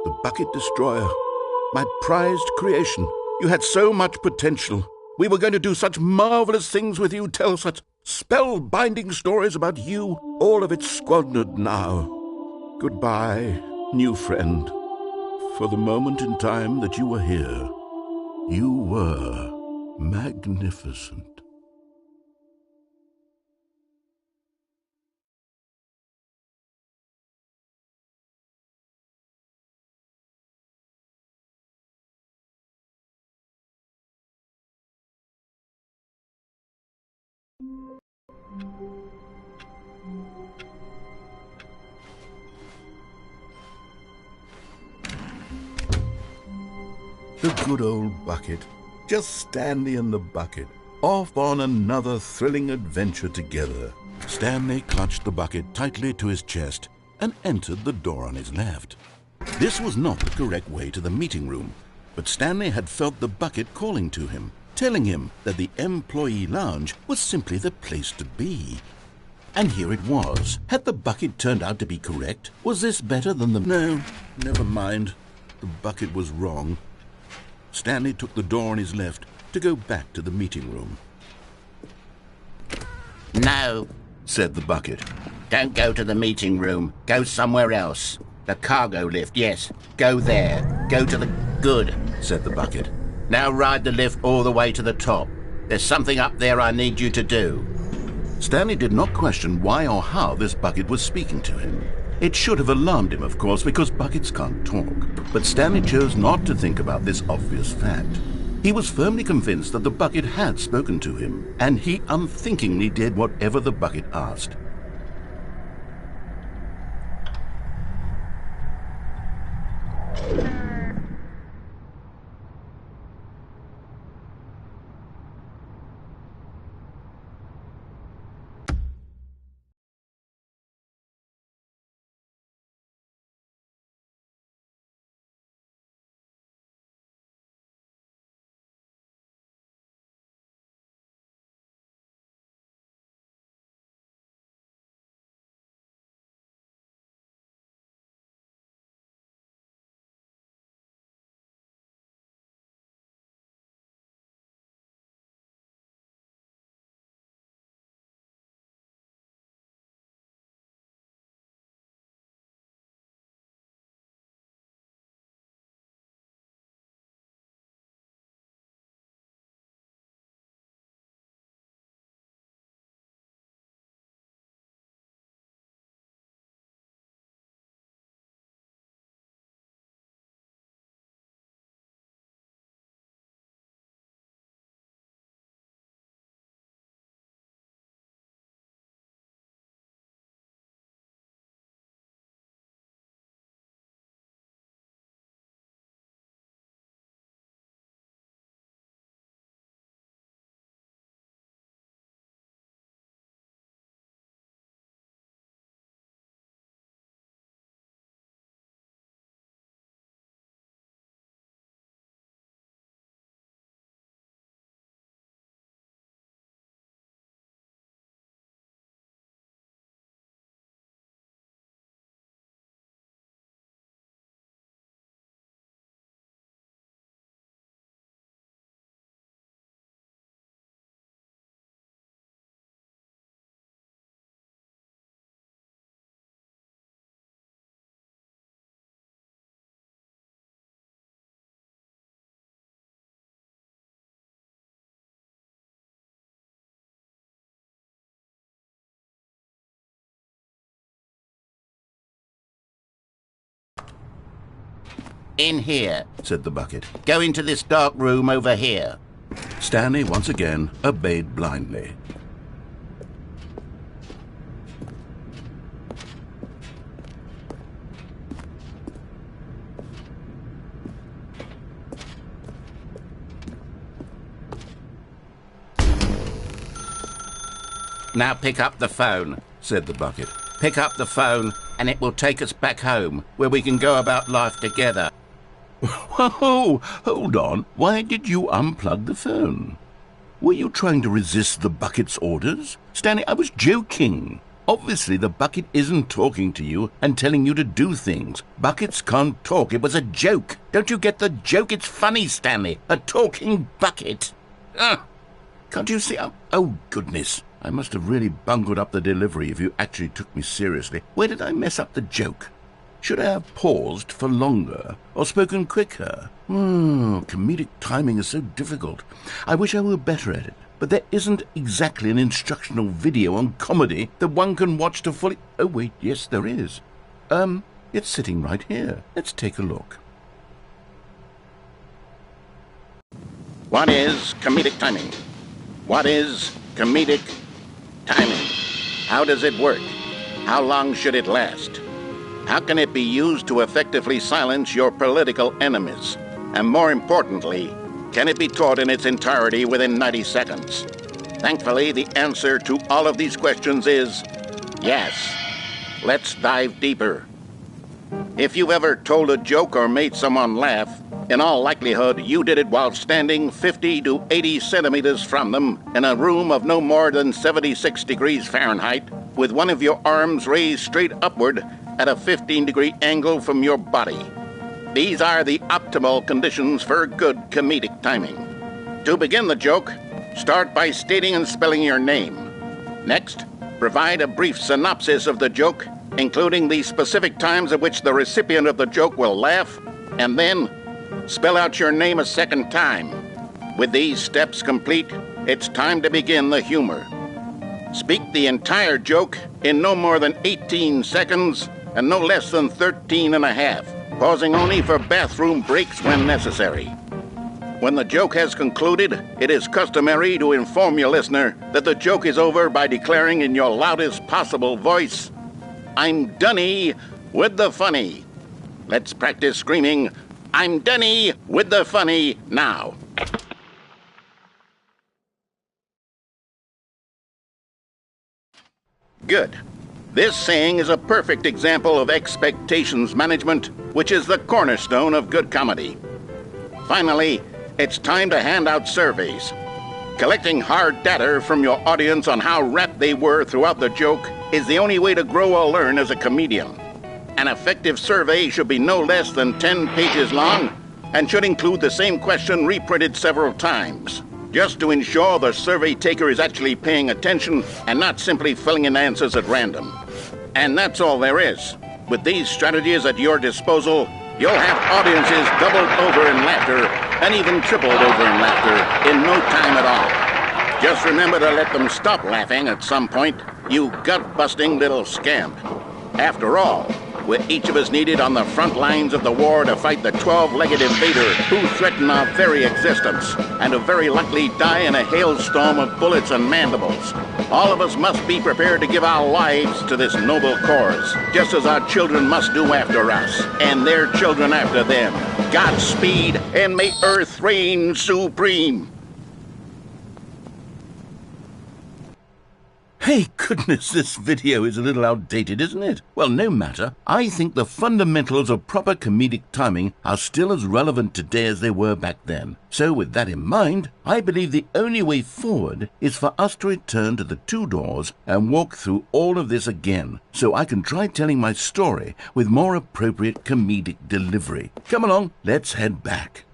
The Bucket Destroyer, my prized creation. You had so much potential. We were going to do such marvelous things with you, tell such spellbinding stories about you. All of it squandered now. Goodbye, new friend. For the moment in time that you were here, you were magnificent. The good old bucket. Just Stanley and the bucket, off on another thrilling adventure together. Stanley clutched the bucket tightly to his chest and entered the door on his left. This was not the correct way to the meeting room, but Stanley had felt the bucket calling to him, telling him that the employee lounge was simply the place to be. And here it was. Had the bucket turned out to be correct? Was this better than the... No, never mind. The bucket was wrong. Stanley took the door on his left to go back to the meeting room. No, Said the bucket. don't go to the meeting room. Go somewhere else. The cargo lift, yes. Go there. Go to the... Good, Said the bucket. Now ride the lift all the way to the top. There's something up there I need you to do. Stanley did not question why or how this bucket was speaking to him. It should have alarmed him, of course, because buckets can't talk. But Stanley chose not to think about this obvious fact. He was firmly convinced that the bucket had spoken to him, and he unthinkingly did whatever the bucket asked. In here. said the bucket. Go into this dark room over here. Stanley once again obeyed blindly. Now pick up the phone, Said the bucket. Pick up the phone, and it will take us back home, where we can go about life together. Whoa, hold on. Why did you unplug the phone? Were you trying to resist the bucket's orders? Stanley, I was joking. Obviously, the bucket isn't talking to you and telling you to do things. Buckets can't talk. It was a joke. Don't you get the joke? It's funny, Stanley. A talking bucket. Can't you see? Oh, goodness. I must have really bungled up the delivery if you actually took me seriously. Where did I mess up the joke? Should I have paused for longer or spoken quicker? Comedic timing is so difficult. I wish I were better at it. But there isn't exactly an instructional video on comedy that one can watch to fully... Oh, wait, yes, there is. It's sitting right here. Let's take a look. What is comedic timing? What is comedic timing? How does it work? How long should it last? How can it be used to effectively silence your political enemies? And more importantly, can it be taught in its entirety within 90 seconds? Thankfully, the answer to all of these questions is yes. Let's dive deeper. If you've ever told a joke or made someone laugh, in all likelihood, you did it while standing 50 to 80 centimeters from them in a room of no more than 76 degrees Fahrenheit, with one of your arms raised straight upward at a 15-degree angle from your body. These are the optimal conditions for good comedic timing. To begin the joke, start by stating and spelling your name. Next, provide a brief synopsis of the joke, including the specific times at which the recipient of the joke will laugh, and then spell out your name a second time. With these steps complete, it's time to begin the humor. Speak the entire joke in no more than 18 seconds and no less than 13 and a half, pausing only for bathroom breaks when necessary. When the joke has concluded, it is customary to inform your listener that the joke is over by declaring in your loudest possible voice, "I'm Dunny with the funny." Let's practice screaming, "I'm Dunny with the funny" now. Good. This saying is a perfect example of expectations management, which is the cornerstone of good comedy. Finally, it's time to hand out surveys. Collecting hard data from your audience on how rapt they were throughout the joke is the only way to grow or learn as a comedian. An effective survey should be no less than 10 pages long and should include the same question reprinted several times, just to ensure the survey taker is actually paying attention and not simply filling in answers at random. And that's all there is. With these strategies at your disposal, you'll have audiences doubled over in laughter and even tripled over in laughter in no time at all. Just remember to let them stop laughing at some point, you gut-busting little scamp. After all, we're each of us needed on the front lines of the war to fight the 12-legged invader who threaten our very existence and who very likely die in a hailstorm of bullets and mandibles. All of us must be prepared to give our lives to this noble cause, just as our children must do after us, and their children after them. Godspeed, and may Earth reign supreme. Hey, goodness, this video is a little outdated, isn't it? Well, no matter. I think the fundamentals of proper comedic timing are still as relevant today as they were back then. So with that in mind, I believe the only way forward is for us to return to the two doors and walk through all of this again, so I can try telling my story with more appropriate comedic delivery. Come along, let's head back.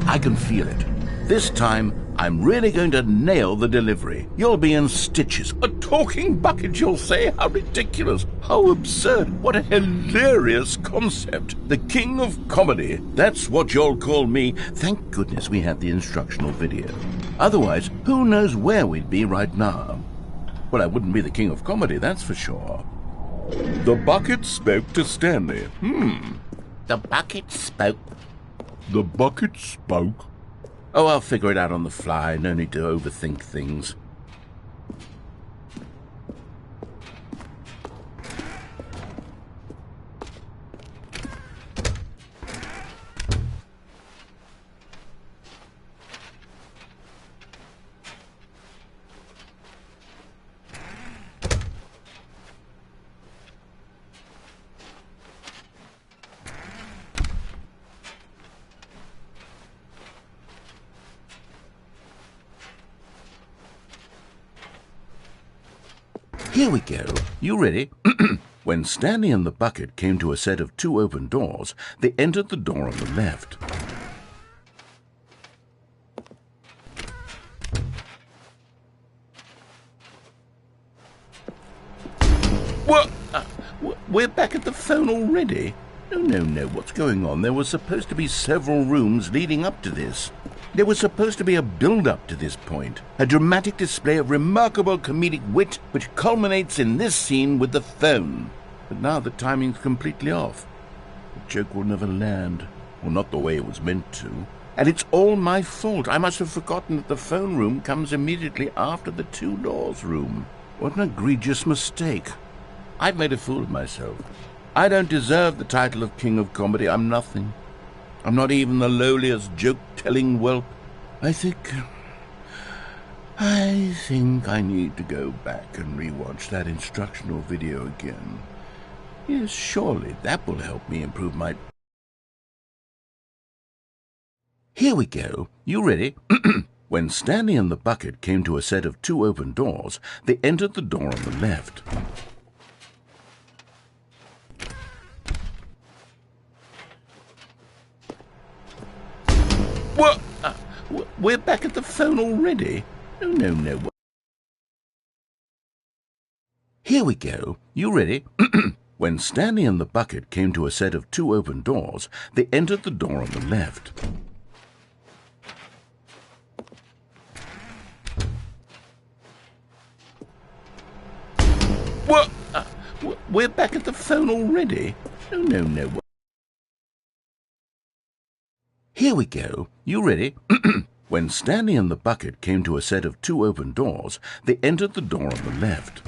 I can feel it. This time, I'm really going to nail the delivery. You'll be in stitches. A talking bucket, you'll say? How ridiculous. How absurd. What a hilarious concept. The king of comedy. That's what you'll call me. Thank goodness we had the instructional video. Otherwise, who knows where we'd be right now? Well, I wouldn't be the king of comedy, that's for sure. The bucket spoke to Stanley. The bucket spoke. The bucket spoke? Oh, I'll figure it out on the fly. No need to overthink things. Here we go. You ready? When Stanley and the bucket came to a set of 2 open doors, they entered the door on the left. What? We're back at the phone already? No. What's going on? There was supposed to be several rooms leading up to this. There was supposed to be a build-up to this point, a dramatic display of remarkable comedic wit which culminates in this scene with the phone. But now the timing's completely off. The joke will never land, or not the way it was meant to. And it's all my fault. I must have forgotten that the phone room comes immediately after the 2 doors room. What an egregious mistake. I've made a fool of myself. I don't deserve the title of King of Comedy. I'm nothing. I'm not even the lowliest joke-telling whelp. I think I need to go back and rewatch that instructional video again. Yes, surely that will help me improve my... Here we go. You ready? When Stanley and the bucket came to a set of 2 open doors, they entered the door on the left. What? We're back at the phone already? No. Here we go. You ready? When Stanley and the bucket came to a set of 2 open doors, they entered the door on the left. What? We're back at the phone already? No. Here we go. You ready? When Stanley and the bucket came to a set of 2 open doors, they entered the door on the left.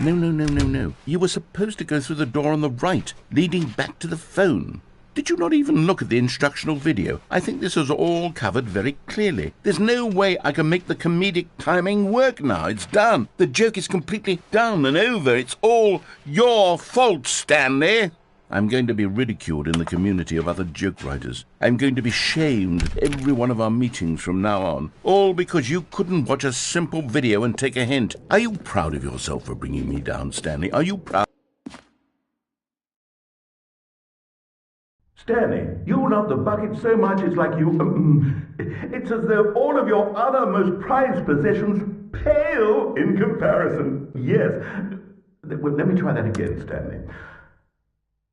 No. You were supposed to go through the door on the right, leading back to the phone. Did you not even look at the instructional video? I think this is all covered very clearly. There's no way I can make the comedic timing work now. It's done. The joke is completely done and over. It's all your fault, Stanley. I'm going to be ridiculed in the community of other joke writers. I'm going to be shamed at every one of our meetings from now on. All because you couldn't watch a simple video and take a hint. Are you proud of yourself for bringing me down, Stanley? Are you proud? Stanley, you love the bucket so much it's like you... it's as though all of your other most prized possessions pale in comparison. Yes. Well, let me try that again, Stanley.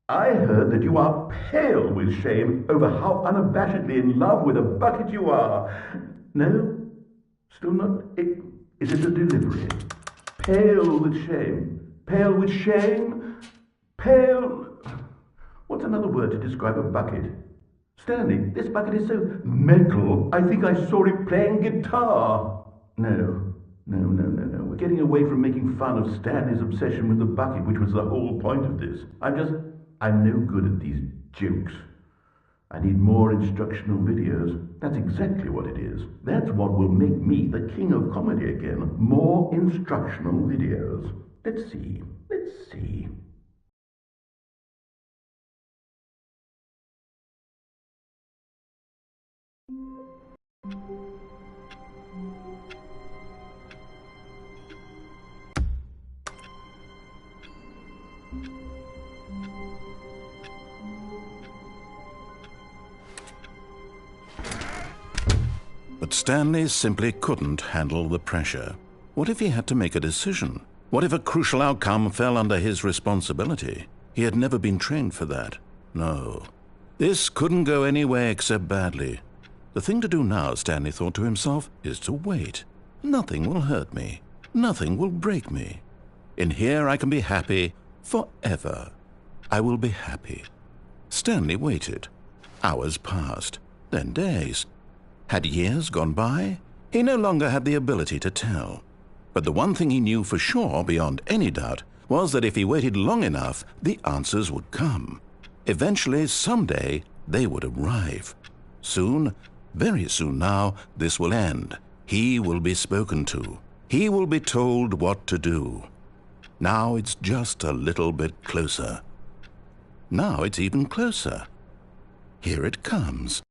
I heard that you are pale with shame over how unabashedly in love with a bucket you are. No? Still not? Is it a delivery? Pale with shame. Pale with shame? Pale... What's another word to describe a bucket? Stanley, this bucket is so metal, I think I saw it playing guitar. No. We're getting away from making fun of Stanley's obsession with the bucket, which was the whole point of this. I'm no good at these jokes. I need more instructional videos. That's exactly what it is. That's what will make me the king of comedy again. More instructional videos. Let's see. But Stanley simply couldn't handle the pressure. What if he had to make a decision? What if a crucial outcome fell under his responsibility? He had never been trained for that. No. This couldn't go any way except badly. The thing to do now, Stanley thought to himself, is to wait. Nothing will hurt me. Nothing will break me. In here I can be happy forever. I will be happy. Stanley waited. Hours passed, then days. Had years gone by? He no longer had the ability to tell. But the one thing he knew for sure, beyond any doubt, was that if he waited long enough, the answers would come. Eventually, someday, they would arrive. Soon, very soon now, this will end. He will be spoken to. He will be told what to do. Now it's just a little bit closer. Now it's even closer. Here it comes.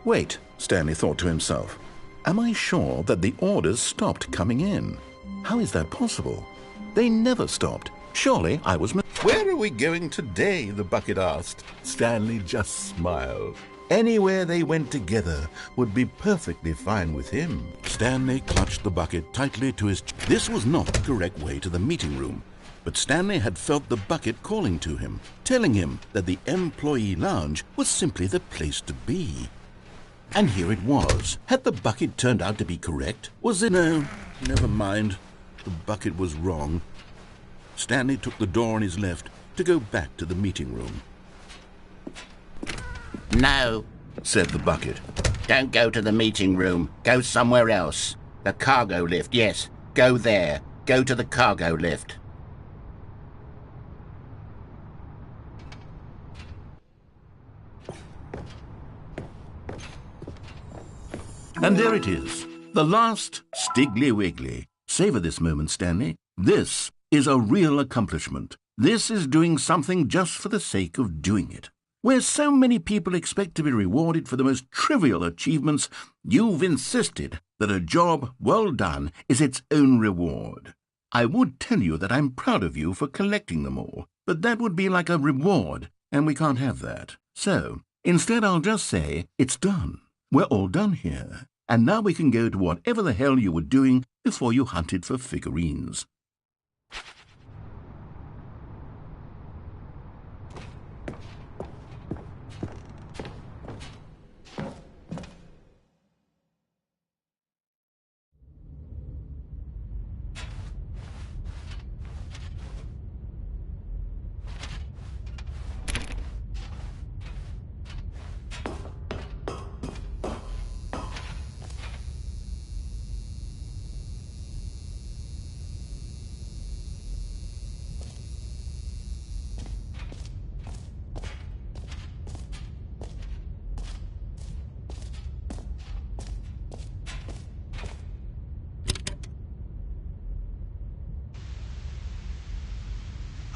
Wait, Stanley thought to himself. Am I sure that the orders stopped coming in? How is that possible? They never stopped. Surely I was... Where are we going today? The bucket asked. Stanley just smiled. Anywhere they went together would be perfectly fine with him. Stanley clutched the bucket tightly to his... This was not the correct way to the meeting room, but Stanley had felt the bucket calling to him, telling him that the employee lounge was simply the place to be. And here it was. Had the bucket turned out to be correct? Was it... No, never mind. The bucket was wrong. Stanley took the door on his left to go back to the meeting room. No, Said the bucket. don't go to the meeting room. Go somewhere else. The cargo lift, yes. Go there. Go to the cargo lift. And there it is. The last Stiggly Wiggly. Savor this moment, Stanley. This is a real accomplishment. This is doing something just for the sake of doing it. Where so many people expect to be rewarded for the most trivial achievements, you've insisted that a job well done is its own reward. I would tell you that I'm proud of you for collecting them all, but that would be like a reward, and we can't have that. So, instead I'll just say, it's done. We're all done here, and now we can go to whatever the hell you were doing before you hunted for figurines.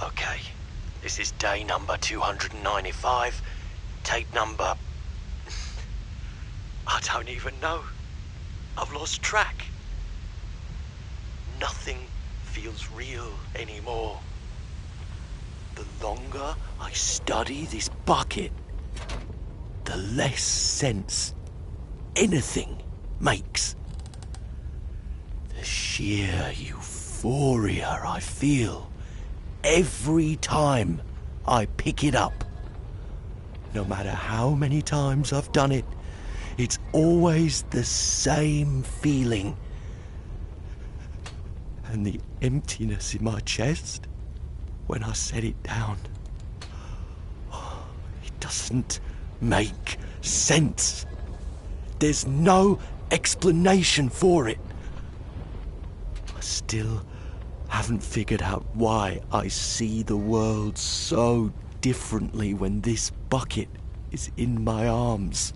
Okay, this is day number 295, tape number... I don't even know. I've lost track. Nothing feels real anymore. The longer I study this bucket, the less sense anything makes. The sheer euphoria I feel every time I pick it up. No matter how many times I've done it, it's always the same feeling. And the emptiness in my chest when I set it down. It doesn't make sense. There's no explanation for it. I still haven't figured out why I see the world so differently when this bucket is in my arms.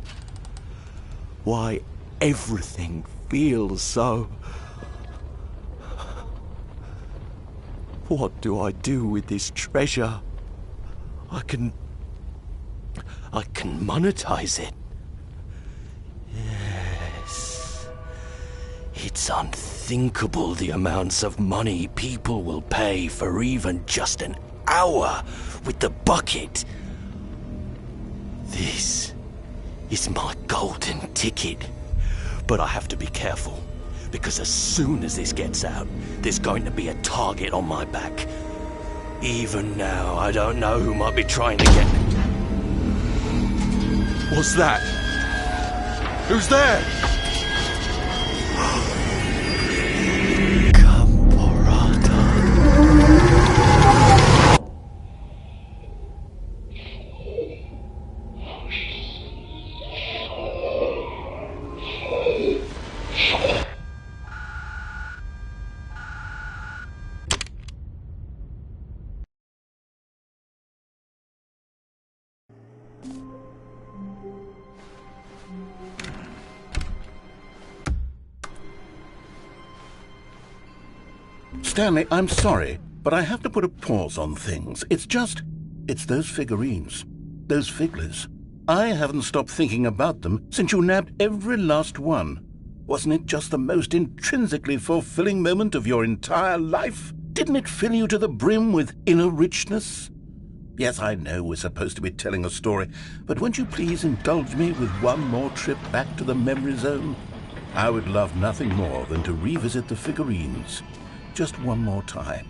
Why everything feels so... What do I do with this treasure? I can monetize it. Yes. It's unthinkable the amounts of money people will pay for even just an hour with the bucket. This is my golden ticket. But I have to be careful, because as soon as this gets out, there's going to be a target on my back. Even now, I don't know who might be trying to get... What's that? Who's there? Stanley, I'm sorry, but I have to put a pause on things. It's those figurines, those figglers. I haven't stopped thinking about them since you nabbed every last one. Wasn't it just the most intrinsically fulfilling moment of your entire life? Didn't it fill you to the brim with inner richness? Yes, I know we're supposed to be telling a story, but won't you please indulge me with one more trip back to the memory zone? I would love nothing more than to revisit the figurines. Just one more time.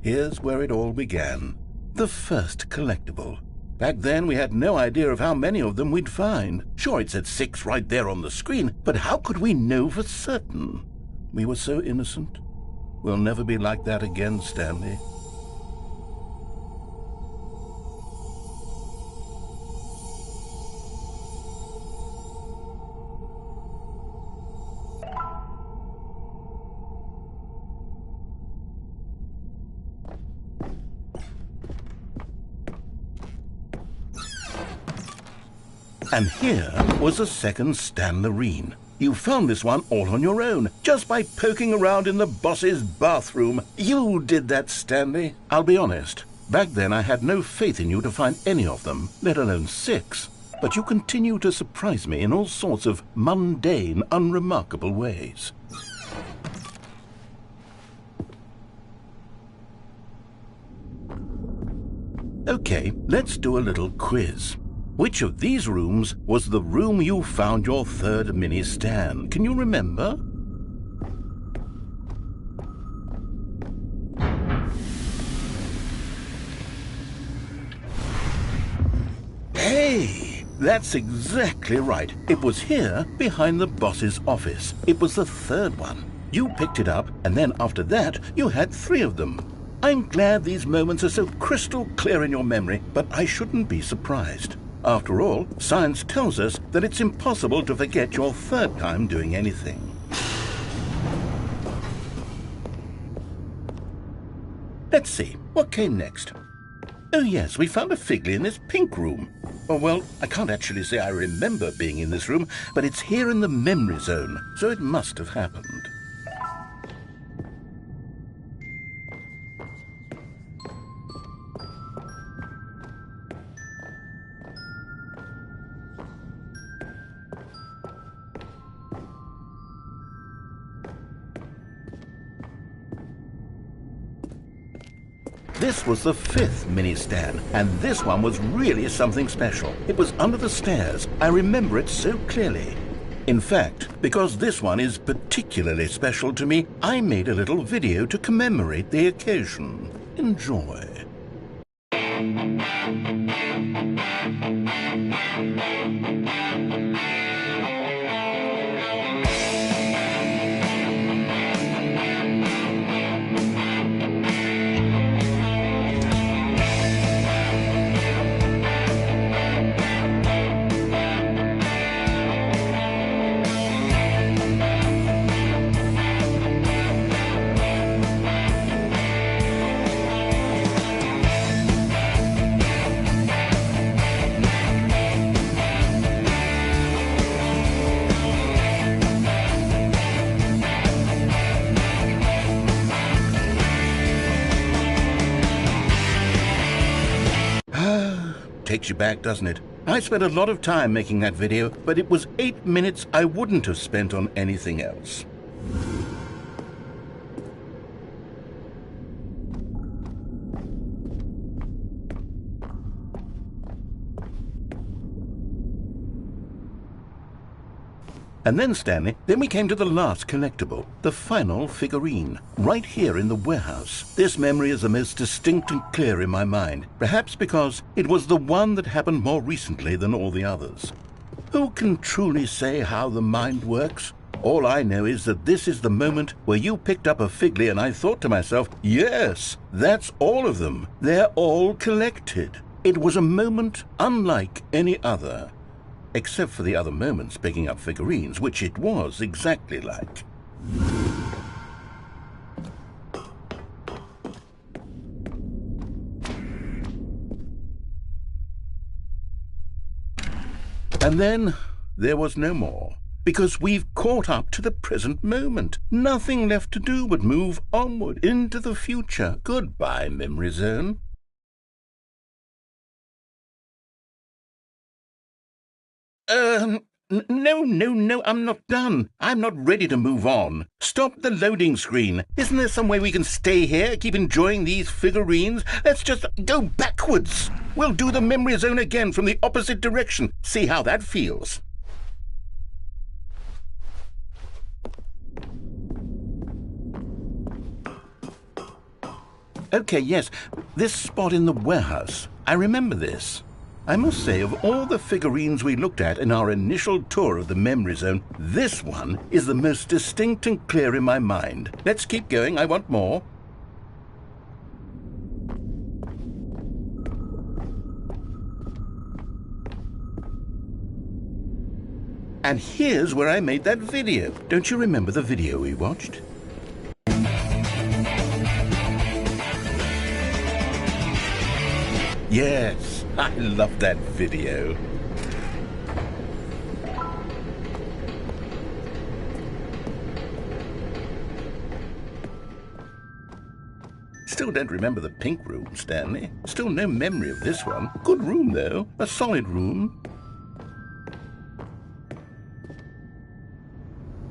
Here's where it all began. The first collectible. Back then, we had no idea of how many of them we'd find. Sure, it said 6 right there on the screen, but how could we know for certain? We were so innocent. We'll never be like that again, Stanley. And here was a second Stanlerine. You found this one all on your own, just by poking around in the boss's bathroom. You did that, Stanley. I'll be honest. Back then I had no faith in you to find any of them, let alone 6. But you continue to surprise me in all sorts of mundane, unremarkable ways. Okay, let's do a little quiz. Which of these rooms was the room you found your third mini Stan? Can you remember? Hey, that's exactly right. It was here, behind the boss's office. It was the third one. You picked it up, and then after that, you had 3 of them. I'm glad these moments are so crystal clear in your memory, but I shouldn't be surprised. After all, science tells us that it's impossible to forget your third time doing anything. Let's see, what came next? Oh yes, we found a Figley in this pink room. Oh well, I can't actually say I remember being in this room, but it's here in the memory zone, so it must have happened. This was the 5th mini Stan, and this one was really something special. It was under the stairs. I remember it so clearly. In fact, because this one is particularly special to me, I made a little video to commemorate the occasion. Enjoy. Takes you back, doesn't it? I spent a lot of time making that video, but it was 8 minutes I wouldn't have spent on anything else. And then, Stanley, we came to the last collectible, the final figurine, right here in the warehouse. This memory is the most distinct and clear in my mind, perhaps because it was the one that happened more recently than all the others. Who can truly say how the mind works? All I know is that this is the moment where you picked up a Figly and I thought to myself, yes, that's all of them. They're all collected. It was a moment unlike any other. Except for the other moments picking up figurines, which it was exactly like. And then there was no more, because we've caught up to the present moment. Nothing left to do but move onward into the future. Goodbye, Memory Zone. No, I'm not done. I'm not ready to move on. Stop the loading screen. Isn't there some way we can stay here, keep enjoying these figurines? Let's just go backwards. We'll do the Memory Zone again from the opposite direction. See how that feels. Okay, yes, this spot in the warehouse. I remember this. I must say, of all the figurines we looked at in our initial tour of the Memory Zone, this one is the most distinct and clear in my mind. Let's keep going. I want more. And here's where I made that video. Don't you remember the video we watched? Yes, I love that video. Still don't remember the pink room, Stanley. Still no memory of this one. Good room, though. A solid room.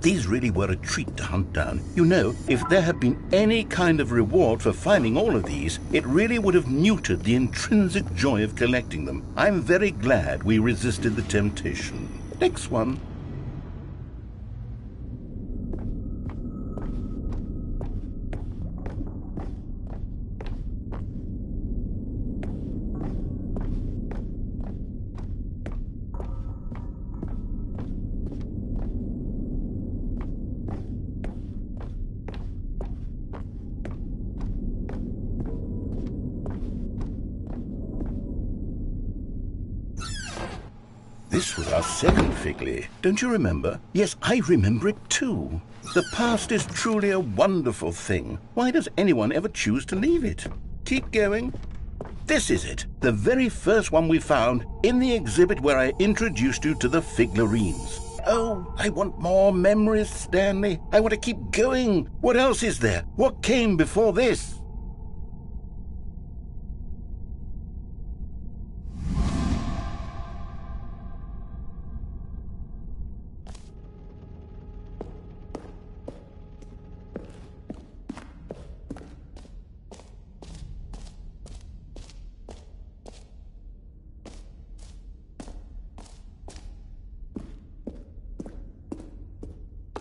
These really were a treat to hunt down. You know, if there had been any kind of reward for finding all of these, it really would have neutered the intrinsic joy of collecting them. I'm very glad we resisted the temptation. Next one. This was our second Figly. Don't you remember? Yes, I remember it too. The past is truly a wonderful thing. Why does anyone ever choose to leave it? Keep going. This is it. The very first one we found in the exhibit where I introduced you to the figurines. Oh, I want more memories, Stanley. I want to keep going. What else is there? What came before this?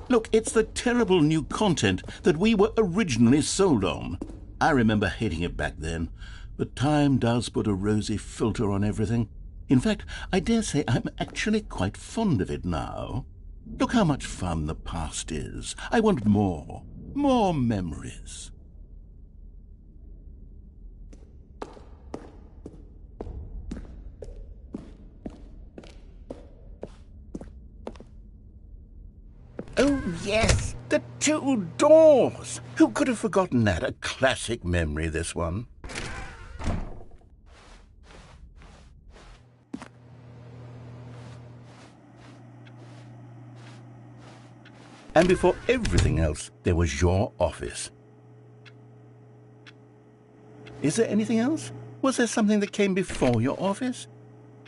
Look, it's the terrible new content that we were originally sold on. I remember hating it back then, but time does put a rosy filter on everything. In fact, I dare say I'm actually quite fond of it now. Look how much fun the past is. I want more memories. Oh, yes, the two doors. Who could have forgotten that? A classic memory, this one. And before everything else, there was your office. Is there anything else? Was there something that came before your office?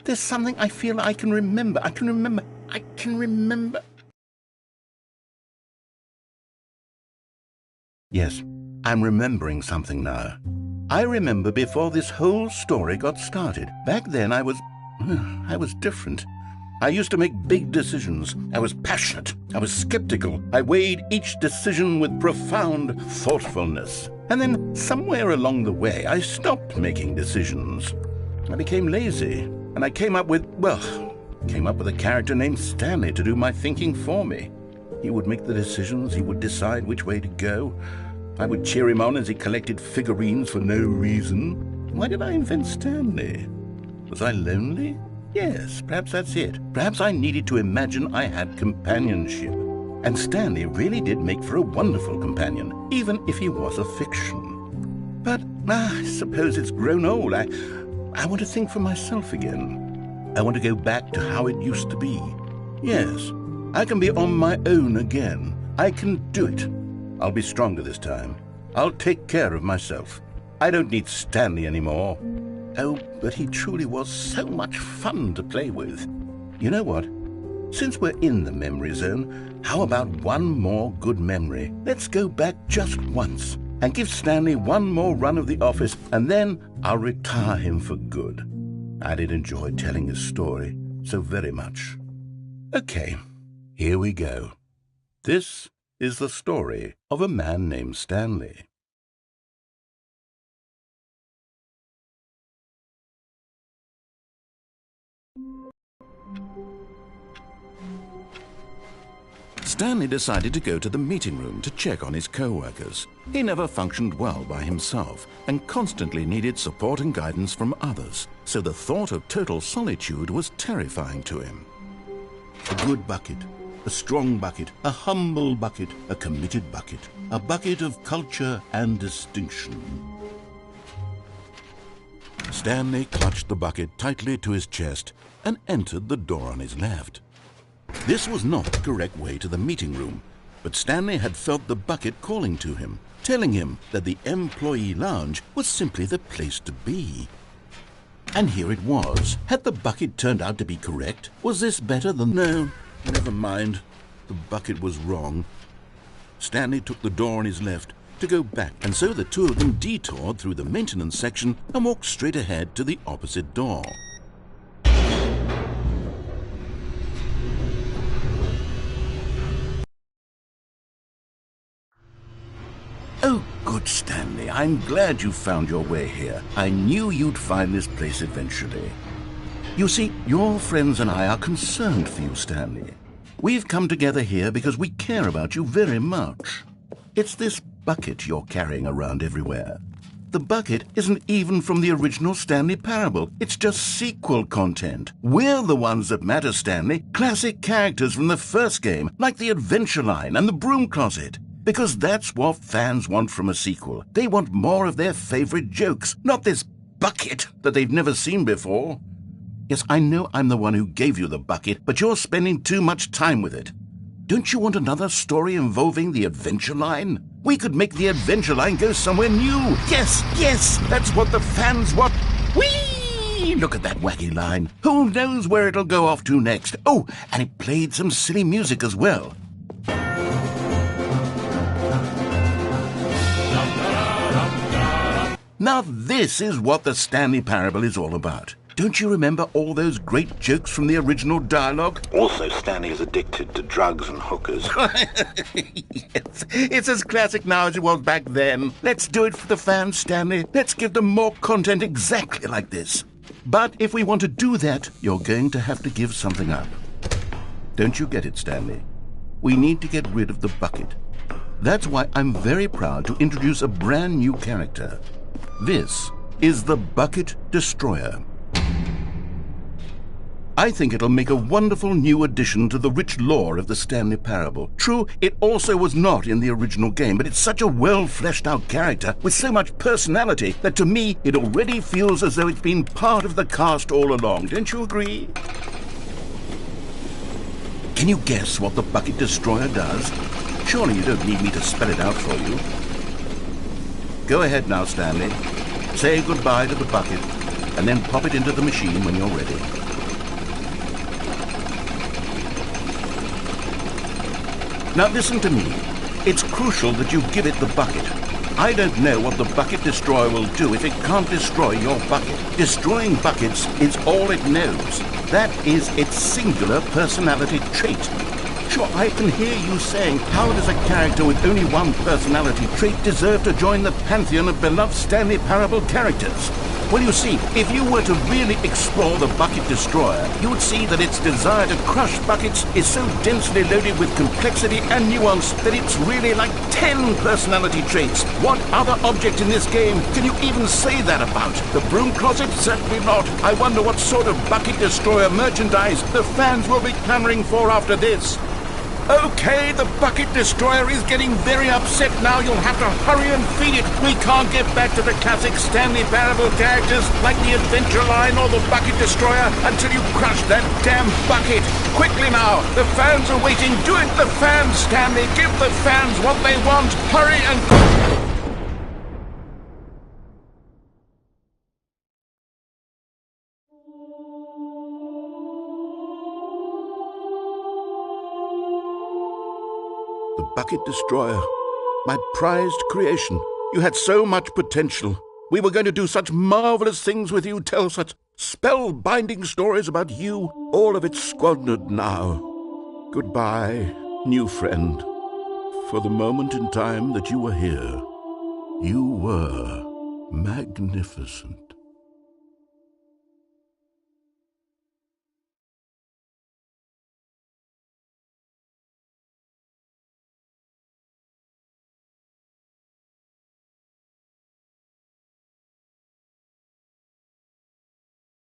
There's something I feel I can remember. I can remember. Yes, I'm remembering something now. I remember before this whole story got started. Back then I was different. I used to make big decisions. I was passionate. I was skeptical. I weighed each decision with profound thoughtfulness. And then somewhere along the way, I stopped making decisions. I became lazy, and I came up with a character named Stanley to do my thinking for me. He would make the decisions. He would decide which way to go. I would cheer him on as he collected figurines for no reason. Why did I invent Stanley? Was I lonely? Yes, perhaps that's it. Perhaps I needed to imagine I had companionship. And Stanley really did make for a wonderful companion, even if he was a fiction. But I suppose it's grown old. I want to think for myself again. I want to go back to how it used to be. Yes, I can be on my own again. I can do it. I'll be stronger this time. I'll take care of myself. I don't need Stanley anymore. Oh, but he truly was so much fun to play with. You know what? Since we're in the memory zone, how about one more good memory? Let's go back just once and give Stanley one more run of the office, and then I'll retire him for good. I did enjoy telling his story so very much. Okay, here we go. This is the story of a man named Stanley. Stanley decided to go to the meeting room to check on his co-workers. He never functioned well by himself and constantly needed support and guidance from others, so the thought of total solitude was terrifying to him. A good bucket, a strong bucket, a humble bucket, a committed bucket, a bucket of culture and distinction. Stanley clutched the bucket tightly to his chest and entered the door on his left. This was not the correct way to the meeting room, but Stanley had felt the bucket calling to him, telling him that the employee lounge was simply the place to be. And here it was. Had the bucket turned out to be correct? Was this better than... No, never mind. The bucket was wrong. Stanley took the door on his left to go back, and so the two of them detoured through the maintenance section and walked straight ahead to the opposite door. Oh, good Stanley, I'm glad you found your way here. I knew you'd find this place eventually. You see, your friends and I are concerned for you, Stanley. We've come together here because we care about you very much. It's this bucket you're carrying around everywhere. The bucket isn't even from the original Stanley Parable. It's just sequel content. We're the ones that matter, Stanley. Classic characters from the first game, like the Adventure Line and the Broom Closet. Because that's what fans want from a sequel. They want more of their favorite jokes, not this bucket that they've never seen before. Yes, I know I'm the one who gave you the bucket, but you're spending too much time with it. Don't you want another story involving the Adventure Line? We could make the Adventure Line go somewhere new. Yes, that's what the fans want. Whee! Look at that wacky line. Who knows where it'll go off to next? Oh, and it played some silly music as well. Now this is what the Stanley Parable is all about. Don't you remember all those great jokes from the original dialogue? Also, Stanley is addicted to drugs and hookers. Yes, it's as classic now as it was back then. Let's do it for the fans, Stanley. Let's give them more content exactly like this. But if we want to do that, you're going to have to give something up. Don't you get it, Stanley? We need to get rid of the bucket. That's why I'm very proud to introduce a brand new character. This is the Bucket Destroyer. I think it'll make a wonderful new addition to the rich lore of the Stanley Parable. True, it also was not in the original game, but it's such a well-fleshed-out character with so much personality that to me it already feels as though it's been part of the cast all along. Don't you agree? Can you guess what the Bucket Destroyer does? Surely you don't need me to spell it out for you. Go ahead now, Stanley. Say goodbye to the bucket, and then pop it into the machine when you're ready. Now listen to me. It's crucial that you give it the bucket. I don't know what the Bucket Destroyer will do if it can't destroy your bucket. Destroying buckets is all it knows. That is its singular personality trait. Sure, I can hear you saying, how does a character with only one personality trait deserve to join the pantheon of beloved Stanley Parable characters? Well, you see, if you were to really explore the Bucket Destroyer, you would see that its desire to crush buckets is so densely loaded with complexity and nuance that it's really like 10 personality traits. What other object in this game can you even say that about? The broom closet? Certainly not. I wonder what sort of Bucket Destroyer merchandise the fans will be clamoring for after this. Okay, the Bucket Destroyer is getting very upset now. You'll have to hurry and feed it. We can't get back to the classic Stanley Parable characters like the Adventure Line or the Bucket Destroyer until you crush that damn bucket. Quickly now, the fans are waiting. Do it, the fans, Stanley. Give the fans what they want. Hurry and... The Bucket Destroyer, my prized creation. You had so much potential. We were going to do such marvelous things with you, tell such spell-binding stories about you. All of it squandered now. Goodbye, new friend. For the moment in time that you were here, you were magnificent.